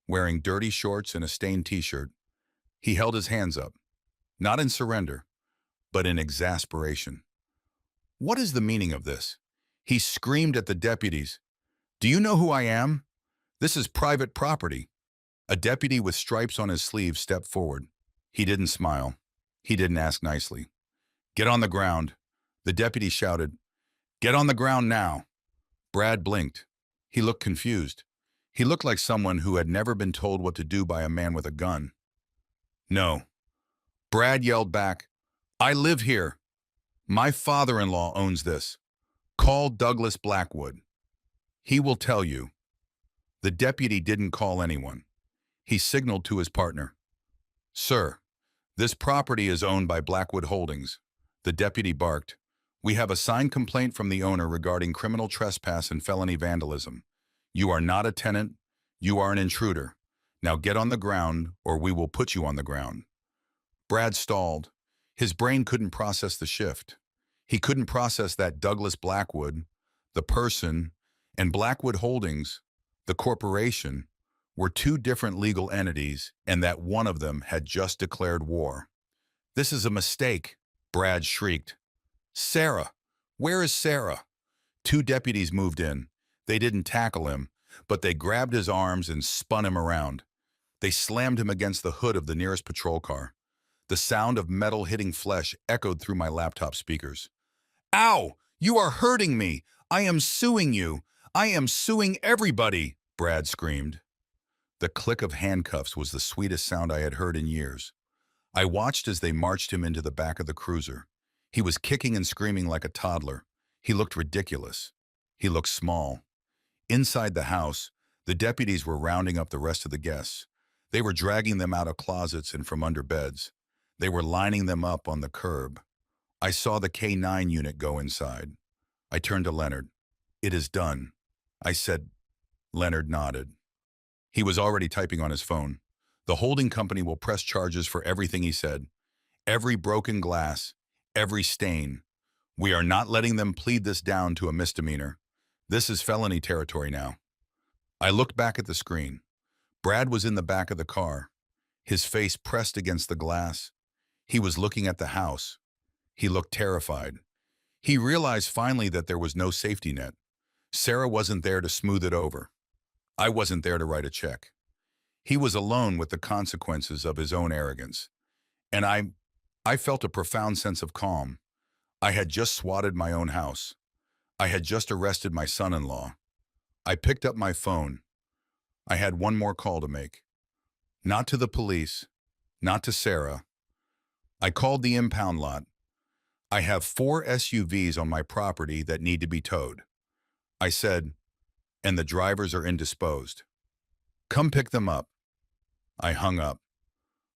Speaker 1: wearing dirty shorts and a stained t-shirt. He held his hands up, not in surrender, but in exasperation. What is the meaning of this? He screamed at the deputies. "Do you know who I am? This is private property." A deputy with stripes on his sleeve stepped forward. He didn't smile. He didn't ask nicely. "Get on the ground." The deputy shouted, "Get on the ground now." Brad blinked. He looked confused. He looked like someone who had never been told what to do by a man with a gun. "No." Brad yelled back, "I live here. My father-in-law owns this. Call Douglas Blackwood. He will tell you." The deputy didn't call anyone. He signaled to his partner. "Sir, this property is owned by Blackwood Holdings." The deputy barked. "We have a signed complaint from the owner regarding criminal trespass and felony vandalism. You are not a tenant. You are an intruder. Now get on the ground, or we will put you on the ground." Brad stalled. His brain couldn't process the shift. He couldn't process that Douglas Blackwood, the person, and Blackwood Holdings, the corporation, were two different legal entities, and that one of them had just declared war. "This is a mistake," Brad shrieked. "Sarah! Where is Sarah?" Two deputies moved in. They didn't tackle him, but they grabbed his arms and spun him around. They slammed him against the hood of the nearest patrol car. The sound of metal hitting flesh echoed through my laptop speakers. "Ow! You are hurting me! I am suing you! I am suing everybody!" Brad screamed. The click of handcuffs was the sweetest sound I had heard in years. I watched as they marched him into the back of the cruiser. He was kicking and screaming like a toddler. He looked ridiculous. He looked small. Inside the house, the deputies were rounding up the rest of the guests. They were dragging them out of closets and from under beds. They were lining them up on the curb. I saw the K9 unit go inside. I turned to Leonard. "It is done," I said. Leonard nodded. He was already typing on his phone. "The holding company will press charges for everything," he said. "Every broken glass, every stain. We are not letting them plead this down to a misdemeanor. This is felony territory now." I looked back at the screen. Brad was in the back of the car, his face pressed against the glass. He was looking at the house. He looked terrified. He realized finally that there was no safety net. Sarah wasn't there to smooth it over. I wasn't there to write a check. He was alone with the consequences of his own arrogance. And I felt a profound sense of calm. I had just swatted my own house. I had just arrested my son-in-law. I picked up my phone. I had one more call to make. Not to the police, not to Sarah. I called the impound lot. "I have 4 SUVs on my property that need to be towed." I said, "And the drivers are indisposed. Come pick them up." I hung up.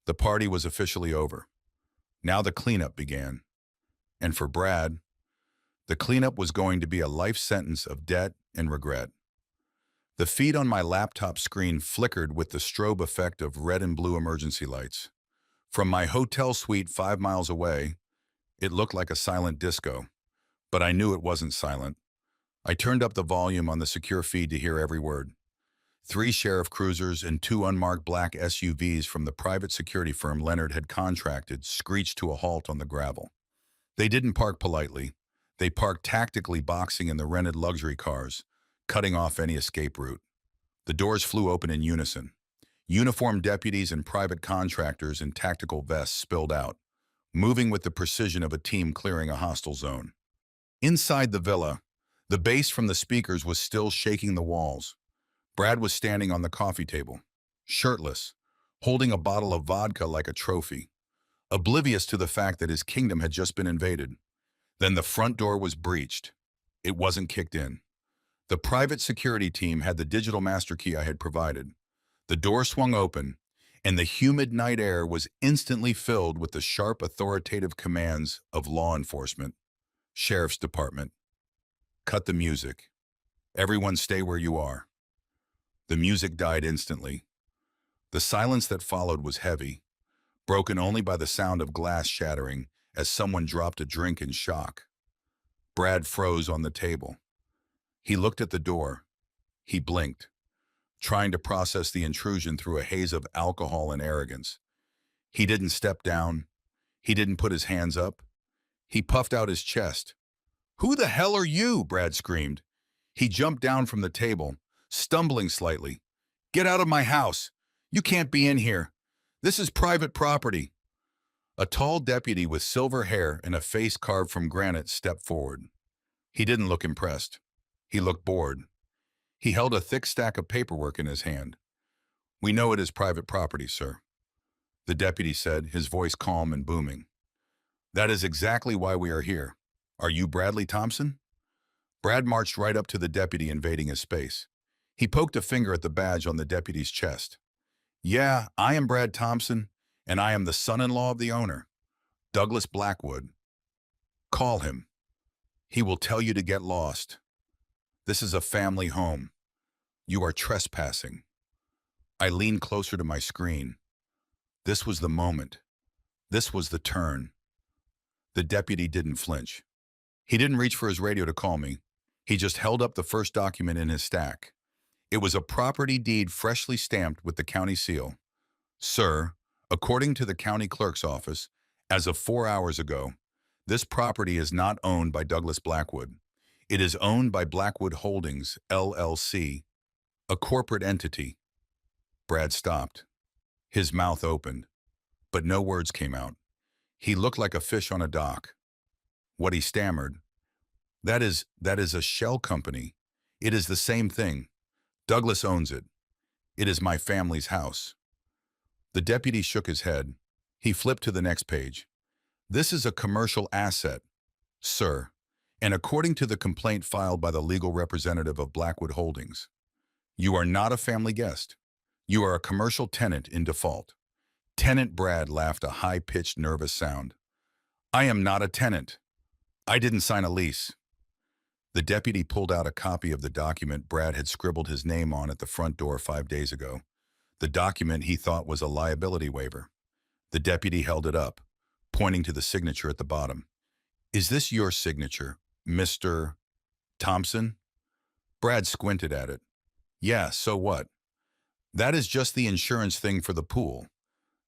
Speaker 1: The party was officially over. Now the cleanup began. And for Brad, the cleanup was going to be a life sentence of debt and regret. The feed on my laptop screen flickered with the strobe effect of red and blue emergency lights. From my hotel suite 5 miles away, it looked like a silent disco, but I knew it wasn't silent. I turned up the volume on the secure feed to hear every word. 3 sheriff cruisers and 2 unmarked black SUVs from the private security firm Leonard had contracted screeched to a halt on the gravel. They didn't park politely. They parked tactically, boxing in the rented luxury cars, cutting off any escape route. The doors flew open in unison. Uniformed deputies and private contractors in tactical vests spilled out, moving with the precision of a team clearing a hostile zone. Inside the villa, the bass from the speakers was still shaking the walls. Brad was standing on the coffee table, shirtless, holding a bottle of vodka like a trophy, oblivious to the fact that his kingdom had just been invaded. Then the front door was breached. It wasn't kicked in. The private security team had the digital master key I had provided. The door swung open, and the humid night air was instantly filled with the sharp authoritative commands of law enforcement. Sheriff's Department. Cut the music. Everyone stay where you are. The music died instantly. The silence that followed was heavy, broken only by the sound of glass shattering as someone dropped a drink in shock. Brad froze on the table. He looked at the door. He blinked, trying to process the intrusion through a haze of alcohol and arrogance. He didn't step down. He didn't put his hands up. He puffed out his chest. "Who the hell are you?" Brad screamed. He jumped down from the table, stumbling slightly. "Get out of my house! You can't be in here. This is private property." A tall deputy with silver hair and a face carved from granite stepped forward. He didn't look impressed. He looked bored. He held a thick stack of paperwork in his hand. "We know it is private property, sir," the deputy said, his voice calm and booming. "That is exactly why we are here. Are you Bradley Thompson?" Brad marched right up to the deputy invading his space. He poked a finger at the badge on the deputy's chest. "Yeah, I am Brad Thompson, and I am the son-in-law of the owner, Douglas Blackwood. Call him. He will tell you to get lost. This is a family home. You are trespassing." I leaned closer to my screen. This was the moment. This was the turn. The deputy didn't flinch. He didn't reach for his radio to call me. He just held up the first document in his stack. It was a property deed freshly stamped with the county seal. "Sir, according to the county clerk's office, as of 4 hours ago, this property is not owned by Douglas Blackwood. It is owned by Blackwood Holdings, LLC, a corporate entity." Brad stopped. His mouth opened, but no words came out. He looked like a fish on a dock. What he stammered, that is a shell company. It is the same thing. Douglas owns it. It is my family's house." The deputy shook his head. He flipped to the next page. "This is a commercial asset, sir, and according to the complaint filed by the legal representative of Blackwood Holdings, you are not a family guest. You are a commercial tenant in default." Tenant Brad laughed a high-pitched, nervous sound. "I am not a tenant. I didn't sign a lease." The deputy pulled out a copy of the document Brad had scribbled his name on at the front door 5 days ago. The document he thought was a liability waiver. The deputy held it up, pointing to the signature at the bottom. "Is this your signature, Mr. Thompson?" Brad squinted at it. "Yeah, so what? That is just the insurance thing for the pool."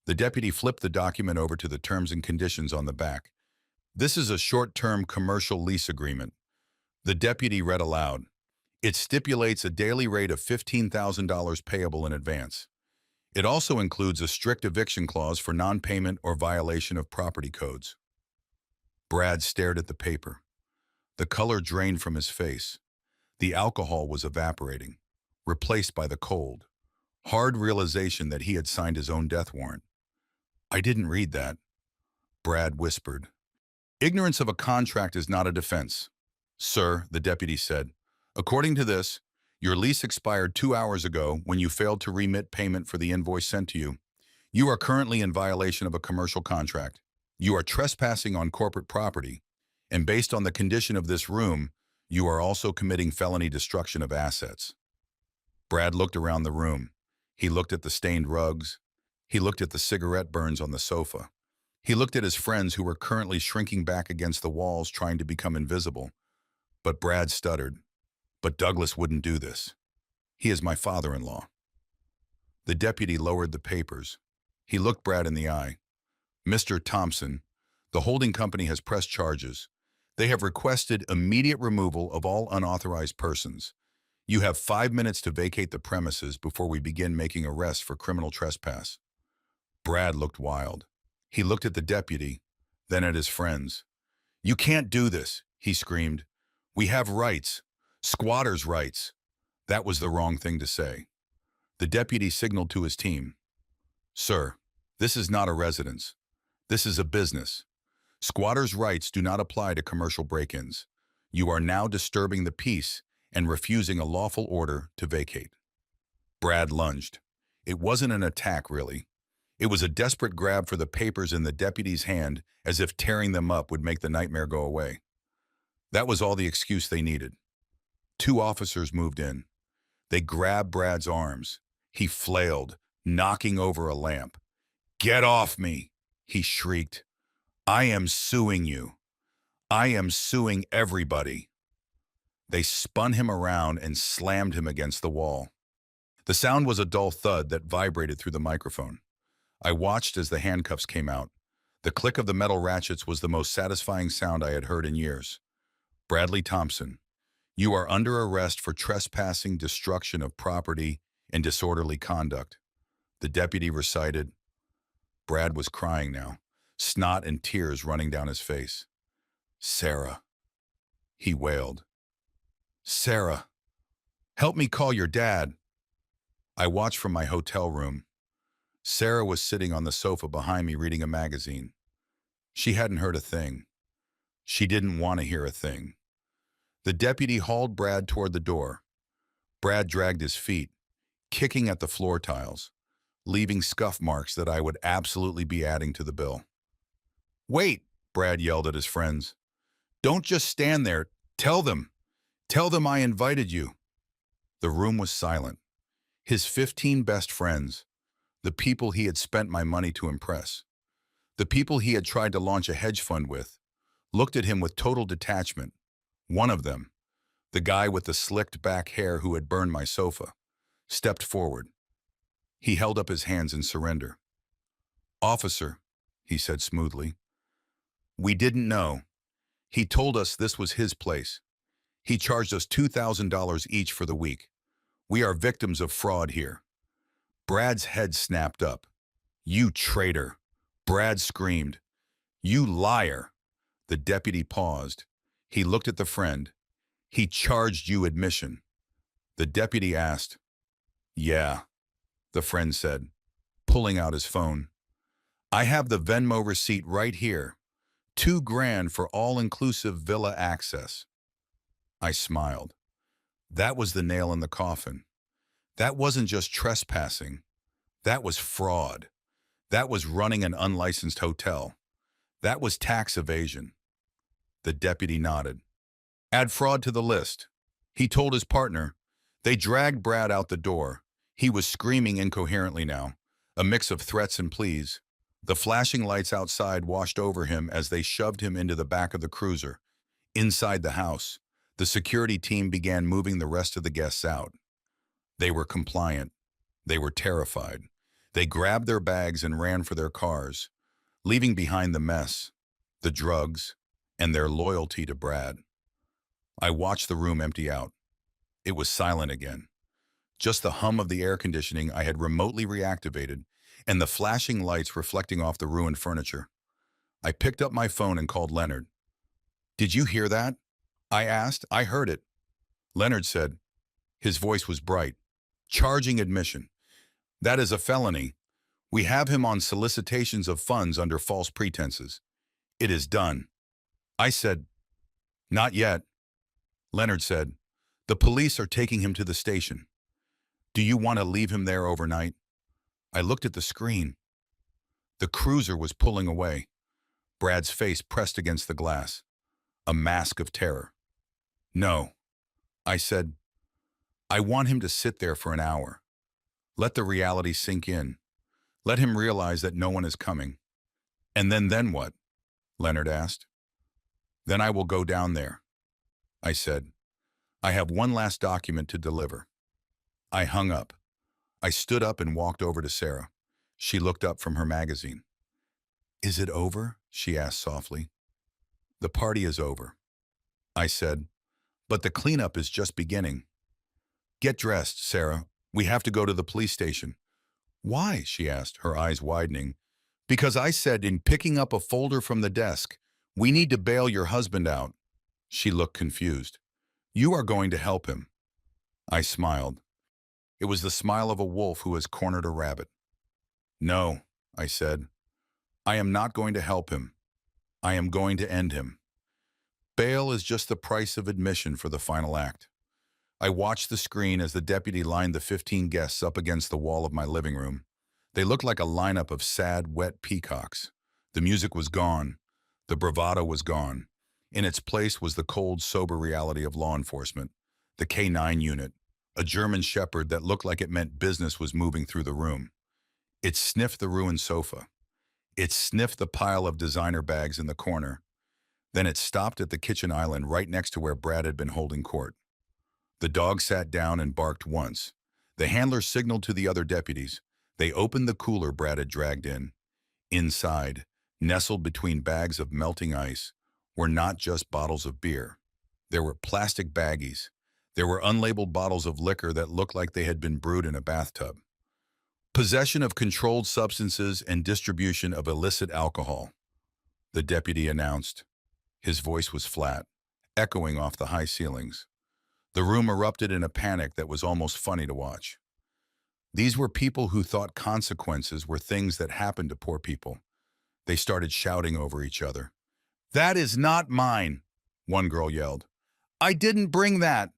Speaker 1: The deputy flipped the document over to the terms and conditions on the back. "This is a short-term commercial lease agreement." The deputy read aloud. "It stipulates a daily rate of $15,000 payable in advance. It also includes a strict eviction clause for non-payment or violation of property codes." Brad stared at the paper. The color drained from his face. The alcohol was evaporating, replaced by the cold, hard realization that he had signed his own death warrant. "I didn't read that," Brad whispered. "Ignorance of a contract is not a defense, sir," the deputy said. "According to this, your lease expired 2 hours ago when you failed to remit payment for the invoice sent to you. You are currently in violation of a commercial contract. You are trespassing on corporate property, and based on the condition of this room, you are also committing felony destruction of assets." Brad looked around the room. He looked at the stained rugs. He looked at the cigarette burns on the sofa. He looked at his friends who were currently shrinking back against the walls trying to become invisible. But Brad stuttered. "But Douglas wouldn't do this. He is my father-in-law." The deputy lowered the papers. He looked Brad in the eye. "Mr. Thompson, the holding company has pressed charges. They have requested immediate removal of all unauthorized persons. You have 5 minutes to vacate the premises before we begin making arrests for criminal trespass." Brad looked wild. He looked at the deputy, then at his friends. "You can't do this. he screamed. We have rights. Squatters' rights. That was the wrong thing to say. The deputy signaled to his team. Sir, this is not a residence. This is a business. Squatters' rights do not apply to commercial break-ins. You are now disturbing the peace and refusing a lawful order to vacate. Brad lunged. It wasn't an attack, really. It was a desperate grab for the papers in the deputy's hand, as if tearing them up would make the nightmare go away. That was all the excuse they needed. Two officers moved in. They grabbed Brad's arms. He flailed, knocking over a lamp. Get off me, he shrieked. I am suing you. I am suing everybody. They spun him around and slammed him against the wall. The sound was a dull thud that vibrated through the microphone. I watched as the handcuffs came out. The click of the metal ratchets was the most satisfying sound I had heard in years. Bradley Thompson, you are under arrest for trespassing, destruction of property, and disorderly conduct. The deputy recited. Brad was crying now, snot and tears running down his face. Sarah, he wailed. Sarah, help me call your dad. I watched from my hotel room. Sarah was sitting on the sofa behind me reading a magazine. She hadn't heard a thing. She didn't want to hear a thing. The deputy hauled Brad toward the door. Brad dragged his feet, kicking at the floor tiles, leaving scuff marks that I would absolutely be adding to the bill. Wait, Brad yelled at his friends. Don't just stand there. Tell them. Tell them I invited you. The room was silent. His 15 best friends, the people he had spent my money to impress, the people he had tried to launch a hedge fund with, looked at him with total detachment. One of them, the guy with the slicked back hair who had burned my sofa, stepped forward. He held up his hands in surrender. Officer, he said smoothly, we didn't know. He told us this was his place. He charged us $2,000 each for the week. We are victims of fraud here. Brad's head snapped up. You traitor. Brad screamed. You liar. The deputy paused. He looked at the friend. He charged you admission. The deputy asked. Yeah, the friend said, pulling out his phone. I have the Venmo receipt right here. $2,000 for all-inclusive villa access. I smiled. That was the nail in the coffin. That wasn't just trespassing. That was fraud. That was running an unlicensed hotel. That was tax evasion. The deputy nodded. Add fraud to the list. He told his partner. They dragged Brad out the door. He was screaming incoherently now, a mix of threats and pleas. The flashing lights outside washed over him as they shoved him into the back of the cruiser. Inside the house, the security team began moving the rest of the guests out. They were compliant. They were terrified. They grabbed their bags and ran for their cars, leaving behind the mess, the drugs, and their loyalty to Brad. I watched the room empty out. It was silent again. Just the hum of the air conditioning I had remotely reactivated and the flashing lights reflecting off the ruined furniture. I picked up my phone and called Leonard. Did you hear that? I asked. I heard it. Leonard said. His voice was bright. Charging admission. That is a felony. We have him on solicitations of funds under false pretenses. It is done. I said, not yet. Leonard said, the police are taking him to the station. Do you want to leave him there overnight? I looked at the screen. The cruiser was pulling away. Brad's face pressed against the glass, a mask of terror. No, I said, I want him to sit there for an hour. Let the reality sink in. Let him realize that no one is coming. And then what? Leonard asked. Then I will go down there. I said, I have one last document to deliver. I hung up. I stood up and walked over to Sarah. She looked up from her magazine. Is it over? She asked softly. The party is over. I said, but the cleanup is just beginning. Get dressed, Sarah. We have to go to the police station. Why? She asked, her eyes widening. Because I said in picking up a folder from the desk, we need to bail your husband out. She looked confused. You are going to help him. I smiled. It was the smile of a wolf who has cornered a rabbit. No, I said. I am not going to help him. I am going to end him. Bail is just the price of admission for the final act. I watched the screen as the deputy lined the 15 guests up against the wall of my living room. They looked like a lineup of sad, wet peacocks. The music was gone. The bravado was gone. In its place was the cold, sober reality of law enforcement. The K9 unit, a German shepherd that looked like it meant business was moving through the room. It sniffed the ruined sofa. It sniffed the pile of designer bags in the corner. Then it stopped at the kitchen island right next to where Brad had been holding court. The dog sat down and barked once. The handler signaled to the other deputies. They opened the cooler Brad had dragged in. Inside, nestled between bags of melting ice, were not just bottles of beer. There were plastic baggies. There were unlabeled bottles of liquor that looked like they had been brewed in a bathtub. Possession of controlled substances and distribution of illicit alcohol, the deputy announced. His voice was flat, echoing off the high ceilings. The room erupted in a panic that was almost funny to watch. These were people who thought consequences were things that happened to poor people. They started shouting over each other. "That is not mine," one girl yelled. "I didn't bring that."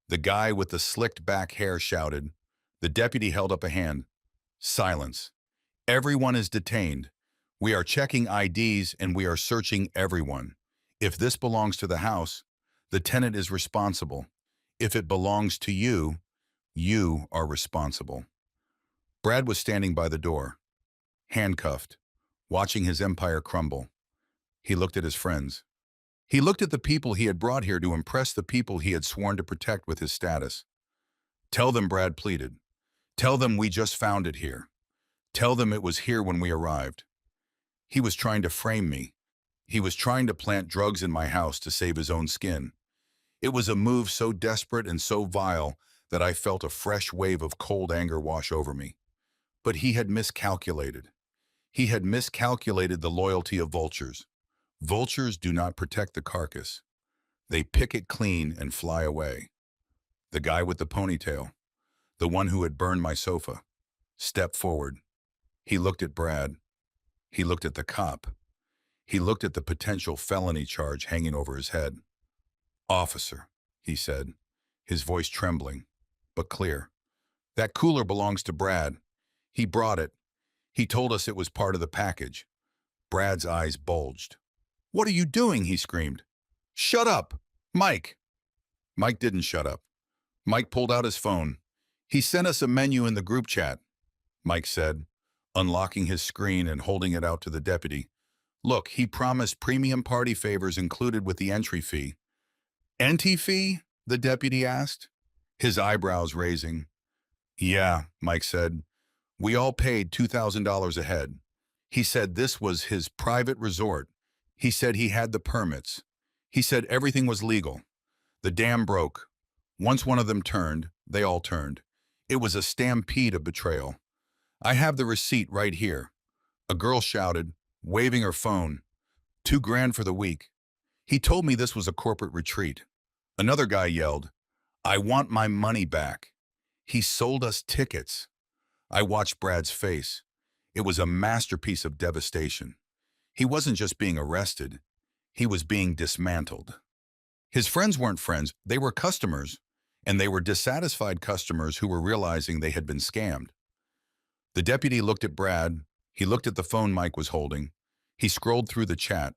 Speaker 1: The guy with the slicked back hair shouted. The deputy held up a hand. "Silence. Everyone is detained. We are checking IDs and we are searching everyone. If this belongs to the house, the tenant is responsible. If it belongs to you, you are responsible." Brad was standing by the door, handcuffed, watching his empire crumble. He looked at his friends. He looked at the people he had brought here to impress the people he had sworn to protect with his status. "Tell them," Brad pleaded. "Tell them we just found it here. Tell them it was here when we arrived." He was trying to frame me. He was trying to plant drugs in my house to save his own skin. It was a move so desperate and so vile that I felt a fresh wave of cold anger wash over me. But he had miscalculated. He had miscalculated the loyalty of vultures. Vultures do not protect the carcass. They pick it clean and fly away. The guy with the ponytail, the one who had burned my sofa, stepped forward. He looked at Brad. He looked at the cop. He looked at the potential felony charge hanging over his head. "Officer," he said, his voice trembling, but clear. "That cooler belongs to Brad. He brought it. He told us it was part of the package." Brad's eyes bulged. "What are you doing?" he screamed. "Shut up! Mike!" Mike didn't shut up. Mike pulled out his phone. "He sent us a menu in the group chat," Mike said, unlocking his screen and holding it out to the deputy. "Look, he promised premium party favors included with the entry fee." "Entry fee?" the deputy asked, his eyebrows raising. "Yeah," Mike said. "We all paid $2,000 a head. He said this was his private resort. He said he had the permits. He said everything was legal. The dam broke. Once one of them turned, they all turned. It was a stampede of betrayal. I have the receipt right here." A girl shouted, waving her phone. $2,000 for the week. "He told me this was a corporate retreat." Another guy yelled, "I want my money back. He sold us tickets." I watched Brad's face. It was a masterpiece of devastation. He wasn't just being arrested. He was being dismantled. His friends weren't friends. They were customers, and they were dissatisfied customers who were realizing they had been scammed. The deputy looked at Brad. He looked at the phone Mike was holding. He scrolled through the chat.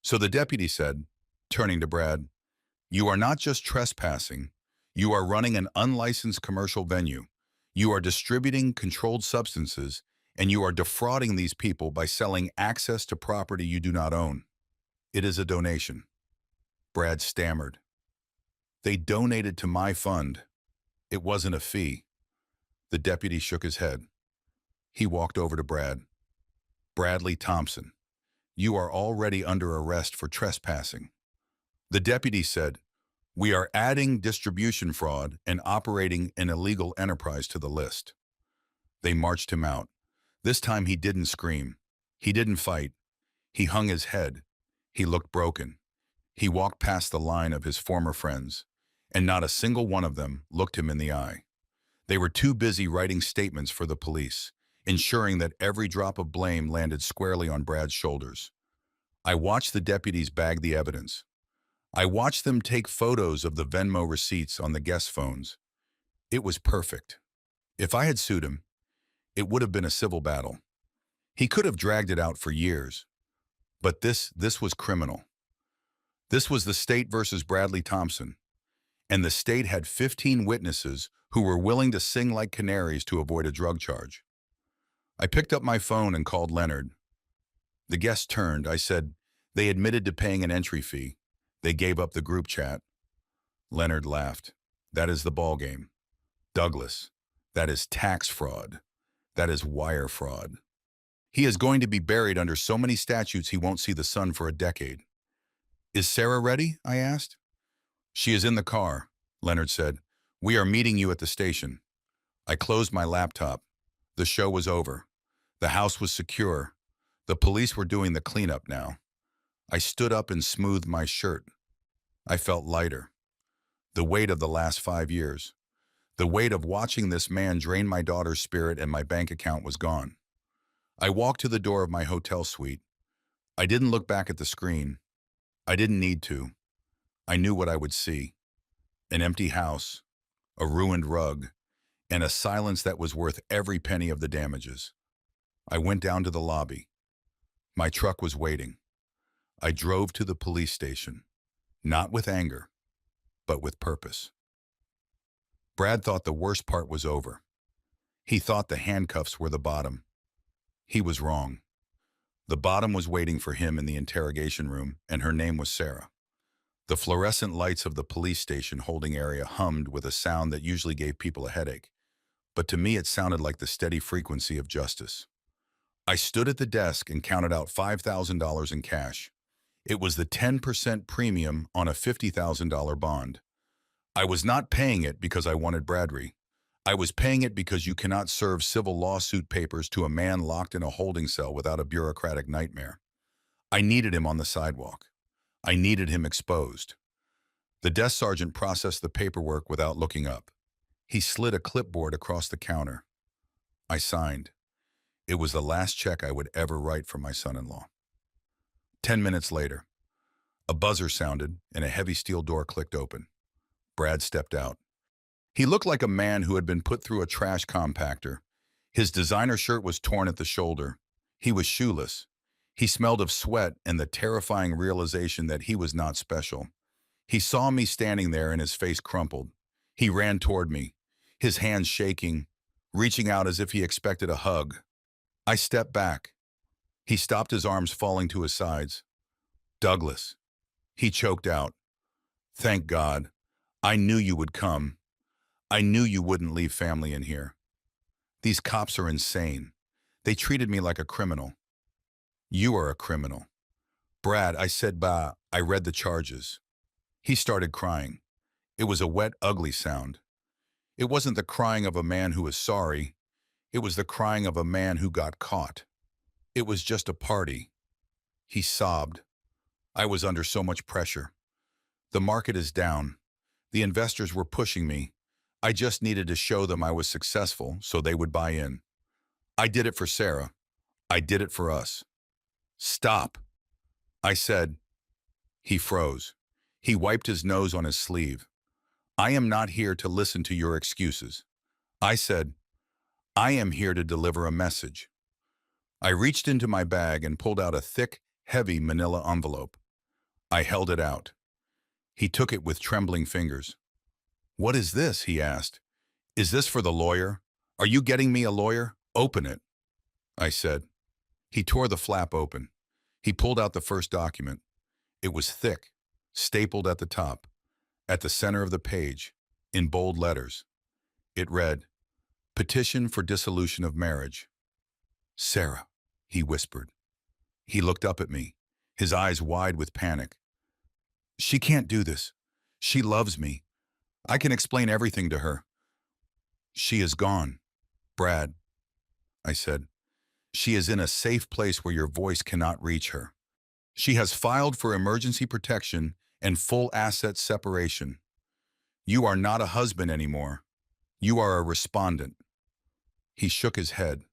Speaker 1: So the deputy said, turning to Brad, "You are not just trespassing. You are running an unlicensed commercial venue. You are distributing controlled substances, and you are defrauding these people by selling access to property you do not own. It is a donation." Brad stammered. "They donated to my fund. It wasn't a fee." The deputy shook his head. He walked over to Brad. "Bradley Thompson, you are already under arrest for trespassing." The deputy said, "We are adding distribution fraud and operating an illegal enterprise to the list." They marched him out. This time he didn't scream. He didn't fight. He hung his head. He looked broken. He walked past the line of his former friends, and not a single one of them looked him in the eye. They were too busy writing statements for the police, ensuring that every drop of blame landed squarely on Brad's shoulders. I watched the deputies bag the evidence. I watched them take photos of the Venmo receipts on the guest phones. It was perfect. If I had sued him, it would have been a civil battle. He could have dragged it out for years. But this was criminal. This was the state versus Bradley Thompson. And the state had 15 witnesses who were willing to sing like canaries to avoid a drug charge. I picked up my phone and called Leonard. The guest turned. I said, they admitted to paying an entry fee. They gave up the group chat. Leonard laughed. That is the ball game. Douglas, that is tax fraud. That is wire fraud. He is going to be buried under so many statutes he won't see the sun for a decade. Is Sarah ready? I asked. She is in the car, Leonard said. We are meeting you at the station. I closed my laptop. The show was over. The house was secure. The police were doing the cleanup now. I stood up and smoothed my shirt. I felt lighter. The weight of the last 5 years. The weight of watching this man drain my daughter's spirit and my bank account was gone. I walked to the door of my hotel suite. I didn't look back at the screen. I didn't need to. I knew what I would see. An empty house, a ruined rug, and a silence that was worth every penny of the damages. I went down to the lobby. My truck was waiting. I drove to the police station, not with anger, but with purpose. Brad thought the worst part was over. He thought the handcuffs were the bottom. He was wrong. The bottom was waiting for him in the interrogation room, and her name was Sarah. The fluorescent lights of the police station holding area hummed with a sound that usually gave people a headache, but to me it sounded like the steady frequency of justice. I stood at the desk and counted out $5,000 in cash. It was the 10% premium on a $50,000 bond. I was not paying it because I wanted Bradley. I was paying it because you cannot serve civil lawsuit papers to a man locked in a holding cell without a bureaucratic nightmare. I needed him on the sidewalk. I needed him exposed. The desk sergeant processed the paperwork without looking up. He slid a clipboard across the counter. I signed. It was the last check I would ever write for my son-in-law. 10 minutes later, a buzzer sounded and a heavy steel door clicked open. Brad stepped out. He looked like a man who had been put through a trash compactor. His designer shirt was torn at the shoulder. He was shoeless. He smelled of sweat and the terrifying realization that he was not special. He saw me standing there and his face crumpled. He ran toward me, his hands shaking, reaching out as if he expected a hug. I stepped back. He stopped, his arms falling to his sides. Douglas, he choked out. Thank God. I knew you would come. I knew you wouldn't leave family in here. These cops are insane. They treated me like a criminal. You are a criminal. Brad, I said, bah, I read the charges. He started crying. It was a wet, ugly sound. It wasn't the crying of a man who is sorry. It was the crying of a man who got caught. It was just a party. He sobbed. I was under so much pressure. The market is down. The investors were pushing me. I just needed to show them I was successful so they would buy in. I did it for Sarah. I did it for us. Stop, I said. He froze. He wiped his nose on his sleeve. I am not here to listen to your excuses. I said, I am here to deliver a message. I reached into my bag and pulled out a thick, heavy manila envelope. I held it out. He took it with trembling fingers. What is this? He asked. Is this for the lawyer? Are you getting me a lawyer? Open it, I said. He tore the flap open. He pulled out the first document. It was thick, stapled at the top, at the center of the page, in bold letters. It read, Petition for Dissolution of Marriage. Sarah, he whispered. He looked up at me, his eyes wide with panic. She can't do this. She loves me. I can explain everything to her. She is gone, Brad, I said. She is in a safe place where your voice cannot reach her. She has filed for emergency protection and full asset separation. You are not a husband anymore. You are a respondent." He shook his head,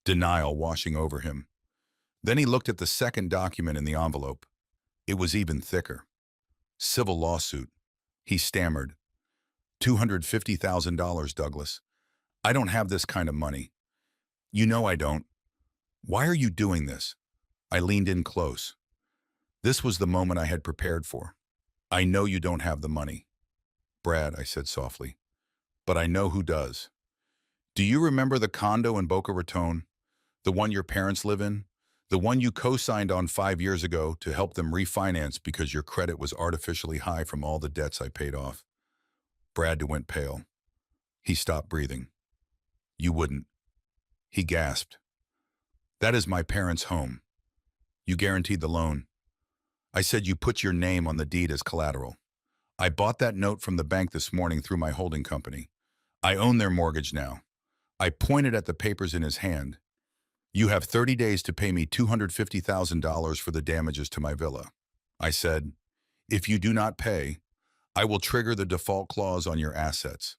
Speaker 1: denial washing over him. Then he looked at the second document in the envelope. It was even thicker. Civil lawsuit. He stammered. $250,000, Douglas. I don't have this kind of money. You know I don't. Why are you doing this? I leaned in close. This was the moment I had prepared for. I know you don't have the money. Brad, I said softly, but I know who does. Do you remember the condo in Boca Raton? The one your parents live in? The one you co-signed on 5 years ago to help them refinance because your credit was artificially high from all the debts I paid off? Brad went pale. He stopped breathing. You wouldn't. He gasped. That is my parents' home. You guaranteed the loan. I said you put your name on the deed as collateral. I bought that note from the bank this morning through my holding company. I own their mortgage now. I pointed at the papers in his hand. You have 30 days to pay me $250,000 for the damages to my villa. I said, if you do not pay, I will trigger the default clause on your assets.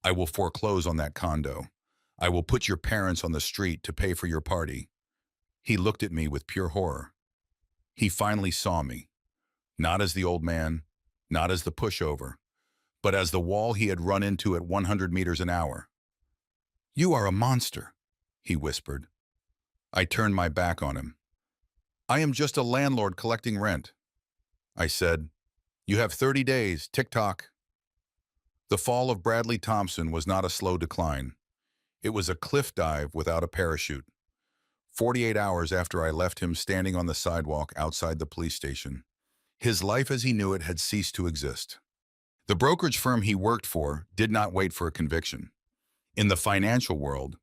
Speaker 1: I will foreclose on that condo. I will put your parents on the street to pay for your party. He looked at me with pure horror. He finally saw me, not as the old man, not as the pushover, but as the wall he had run into at 100 meters an hour. You are a monster, he whispered. I turned my back on him. I am just a landlord collecting rent. I said, you have 30 days, tick-tock. The fall of Bradley Thompson was not a slow decline. It was a cliff dive without a parachute. 48 hours after I left him standing on the sidewalk outside the police station, his life as he knew it had ceased to exist. The brokerage firm he worked for did not wait for a conviction. In the financial world,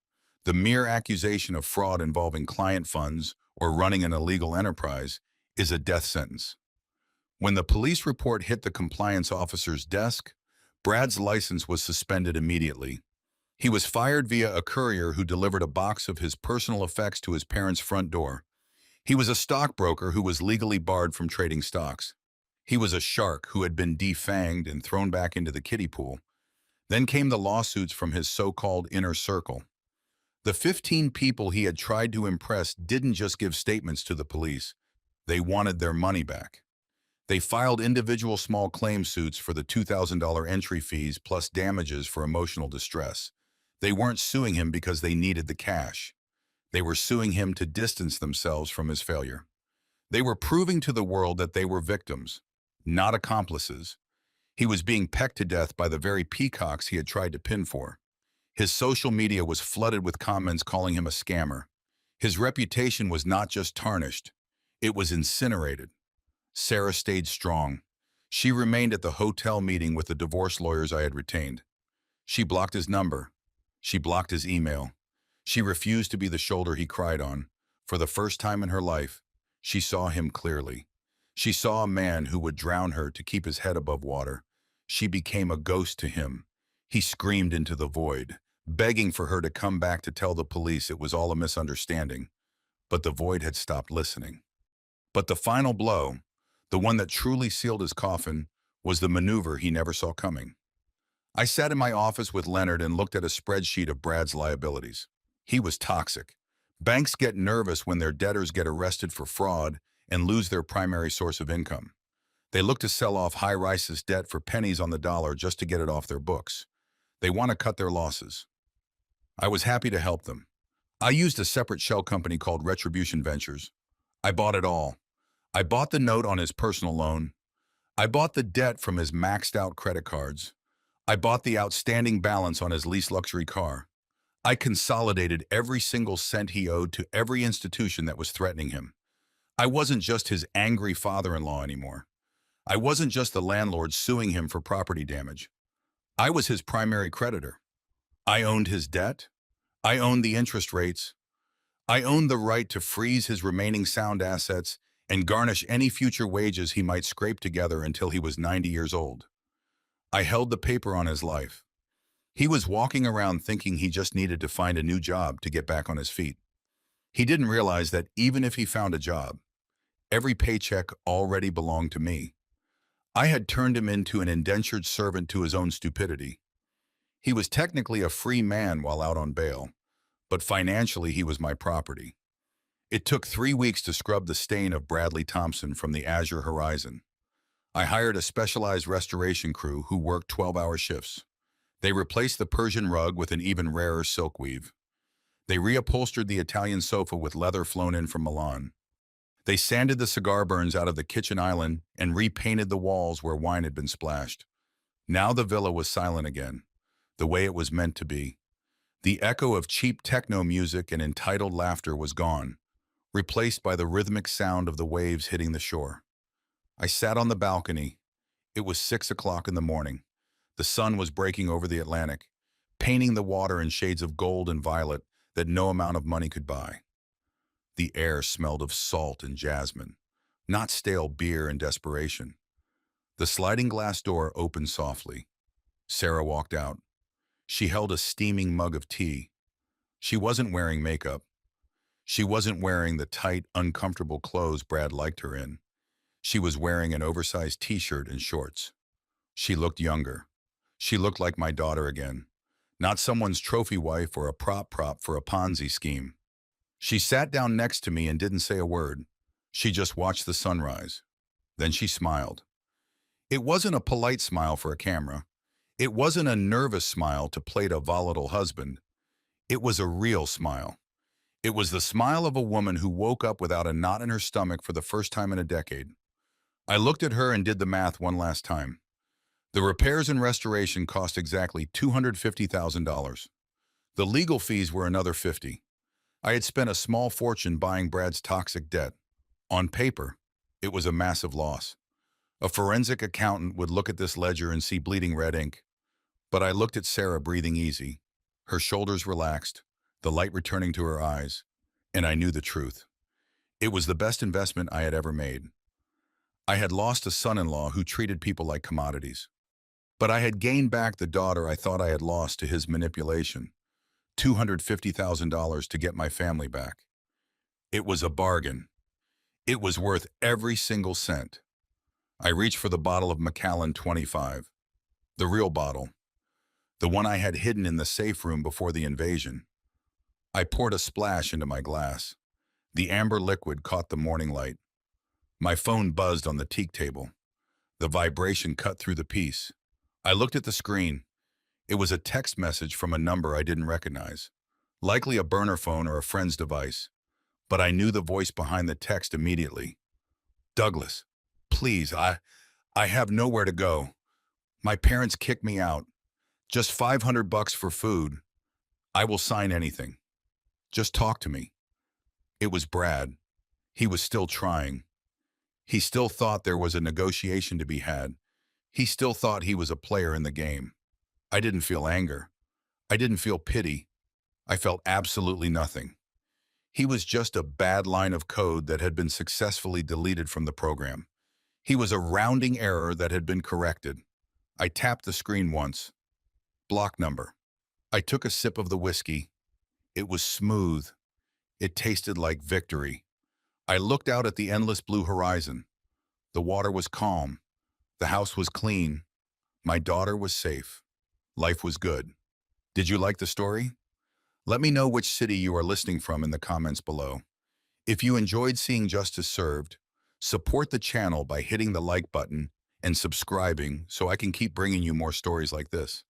Speaker 1: the mere accusation of fraud involving client funds or running an illegal enterprise is a death sentence. When the police report hit the compliance officer's desk, Brad's license was suspended immediately. He was fired via a courier who delivered a box of his personal effects to his parents' front door. He was a stockbroker who was legally barred from trading stocks. He was a shark who had been defanged and thrown back into the kiddie pool. Then came the lawsuits from his so-called inner circle. The 15 people he had tried to impress didn't just give statements to the police. They wanted their money back. They filed individual small claim suits for the $2,000 entry fees plus damages for emotional distress. They weren't suing him because they needed the cash. They were suing him to distance themselves from his failure. They were proving to the world that they were victims, not accomplices. He was being pecked to death by the very peacocks he had tried to pin for. His social media was flooded with comments calling him a scammer. His reputation was not just tarnished, it was incinerated. Sarah stayed strong. She remained at the hotel meeting with the divorce lawyers I had retained. She blocked his number. She blocked his email. She refused to be the shoulder he cried on. For the first time in her life, she saw him clearly. She saw a man who would drown her to keep his head above water. She became a ghost to him. He screamed into the void, begging for her to come back to tell the police it was all a misunderstanding. But the void had stopped listening. But the final blow, the one that truly sealed his coffin, was the maneuver he never saw coming. I sat in my office with Leonard and looked at a spreadsheet of Brad's liabilities. He was toxic. Banks get nervous when their debtors get arrested for fraud and lose their primary source of income. They look to sell off high-rises debt for pennies on the dollar just to get it off their books. They want to cut their losses. I was happy to help them. I used a separate shell company called Retribution Ventures. I bought it all. I bought the note on his personal loan. I bought the debt from his maxed-out credit cards. I bought the outstanding balance on his leased luxury car. I consolidated every single cent he owed to every institution that was threatening him. I wasn't just his angry father-in-law anymore. I wasn't just the landlord suing him for property damage. I was his primary creditor. I owned his debt. I owned the interest rates. I owned the right to freeze his remaining sound assets and garnish any future wages he might scrape together until he was 90 years old. I held the paper on his life. He was walking around thinking he just needed to find a new job to get back on his feet. He didn't realize that even if he found a job, Every paycheck already belonged to me. I had turned him into an indentured servant to his own stupidity. He was technically a free man while out on bail, but financially he was my property. It took 3 weeks to scrub the stain of Bradley Thompson from the azure horizon. I hired a specialized restoration crew who worked 12-hour shifts. They replaced the Persian rug with an even rarer silk weave. They reupholstered the Italian sofa with leather flown in from Milan. They sanded the cigar burns out of the kitchen island and repainted the walls where wine had been splashed. Now the villa was silent again, the way it was meant to be. The echo of cheap techno music and entitled laughter was gone, replaced by the rhythmic sound of the waves hitting the shore. I sat on the balcony. It was 6 o'clock in the morning. The sun was breaking over the Atlantic, painting the water in shades of gold and violet that no amount of money could buy. The air smelled of salt and jasmine, not stale beer and desperation. The sliding glass door opened softly. Sarah walked out. She held a steaming mug of tea. She wasn't wearing makeup. She wasn't wearing the tight, uncomfortable clothes Brad liked her in. She was wearing an oversized t-shirt and shorts. She looked younger. She looked like my daughter again, not someone's trophy wife or a prop for a Ponzi scheme. She sat down next to me and didn't say a word. She just watched the sunrise. Then she smiled. It wasn't a polite smile for a camera. It wasn't a nervous smile to plate a volatile husband. It was a real smile. It was the smile of a woman who woke up without a knot in her stomach for the first time in a decade. I looked at her and did the math one last time. The repairs and restoration cost exactly $250,000. The legal fees were another $50,000. I had spent a small fortune buying Brad's toxic debt. On paper, it was a massive loss. A forensic accountant would look at this ledger and see bleeding red ink. But I looked at Sarah breathing easy, her shoulders relaxed, the light returning to her eyes, and I knew the truth. It was the best investment I had ever made. I had lost a son-in-law who treated people like commodities. But I had gained back the daughter I thought I had lost to his manipulation. $250,000 to get my family back. It was a bargain. It was worth every single cent. I reached for the bottle of Macallan 25. The real bottle. The one I had hidden in the safe room before the invasion. I poured a splash into my glass. The amber liquid caught the morning light. My phone buzzed on the teak table. The vibration cut through the peace. I looked at the screen. It was a text message from a number I didn't recognize. Likely a burner phone or a friend's device. But I knew the voice behind the text immediately. Douglas, please, I have nowhere to go. My parents kicked me out. Just $500 for food. I will sign anything. Just talk to me. It was Brad. He was still trying. He still thought there was a negotiation to be had. He still thought he was a player in the game. I didn't feel anger. I didn't feel pity. I felt absolutely nothing. He was just a bad line of code that had been successfully deleted from the program. He was a rounding error that had been corrected. I tapped the screen once. Block number. I took a sip of the whiskey. It was smooth. It tasted like victory. I looked out at the endless blue horizon. The water was calm. The house was clean. My daughter was safe. Life was good. Did you like the story? Let me know which city you are listening from in the comments below. If you enjoyed seeing justice served, support the channel by hitting the like button and subscribing so I can keep bringing you more stories like this.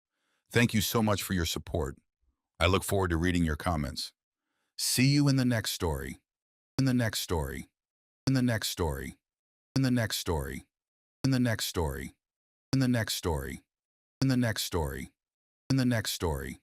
Speaker 1: Thank you so much for your support. I look forward to reading your comments. See you in the next story. In the next story. In the next story. In the next story. In the next story. In the next story. In the next story. In the next story.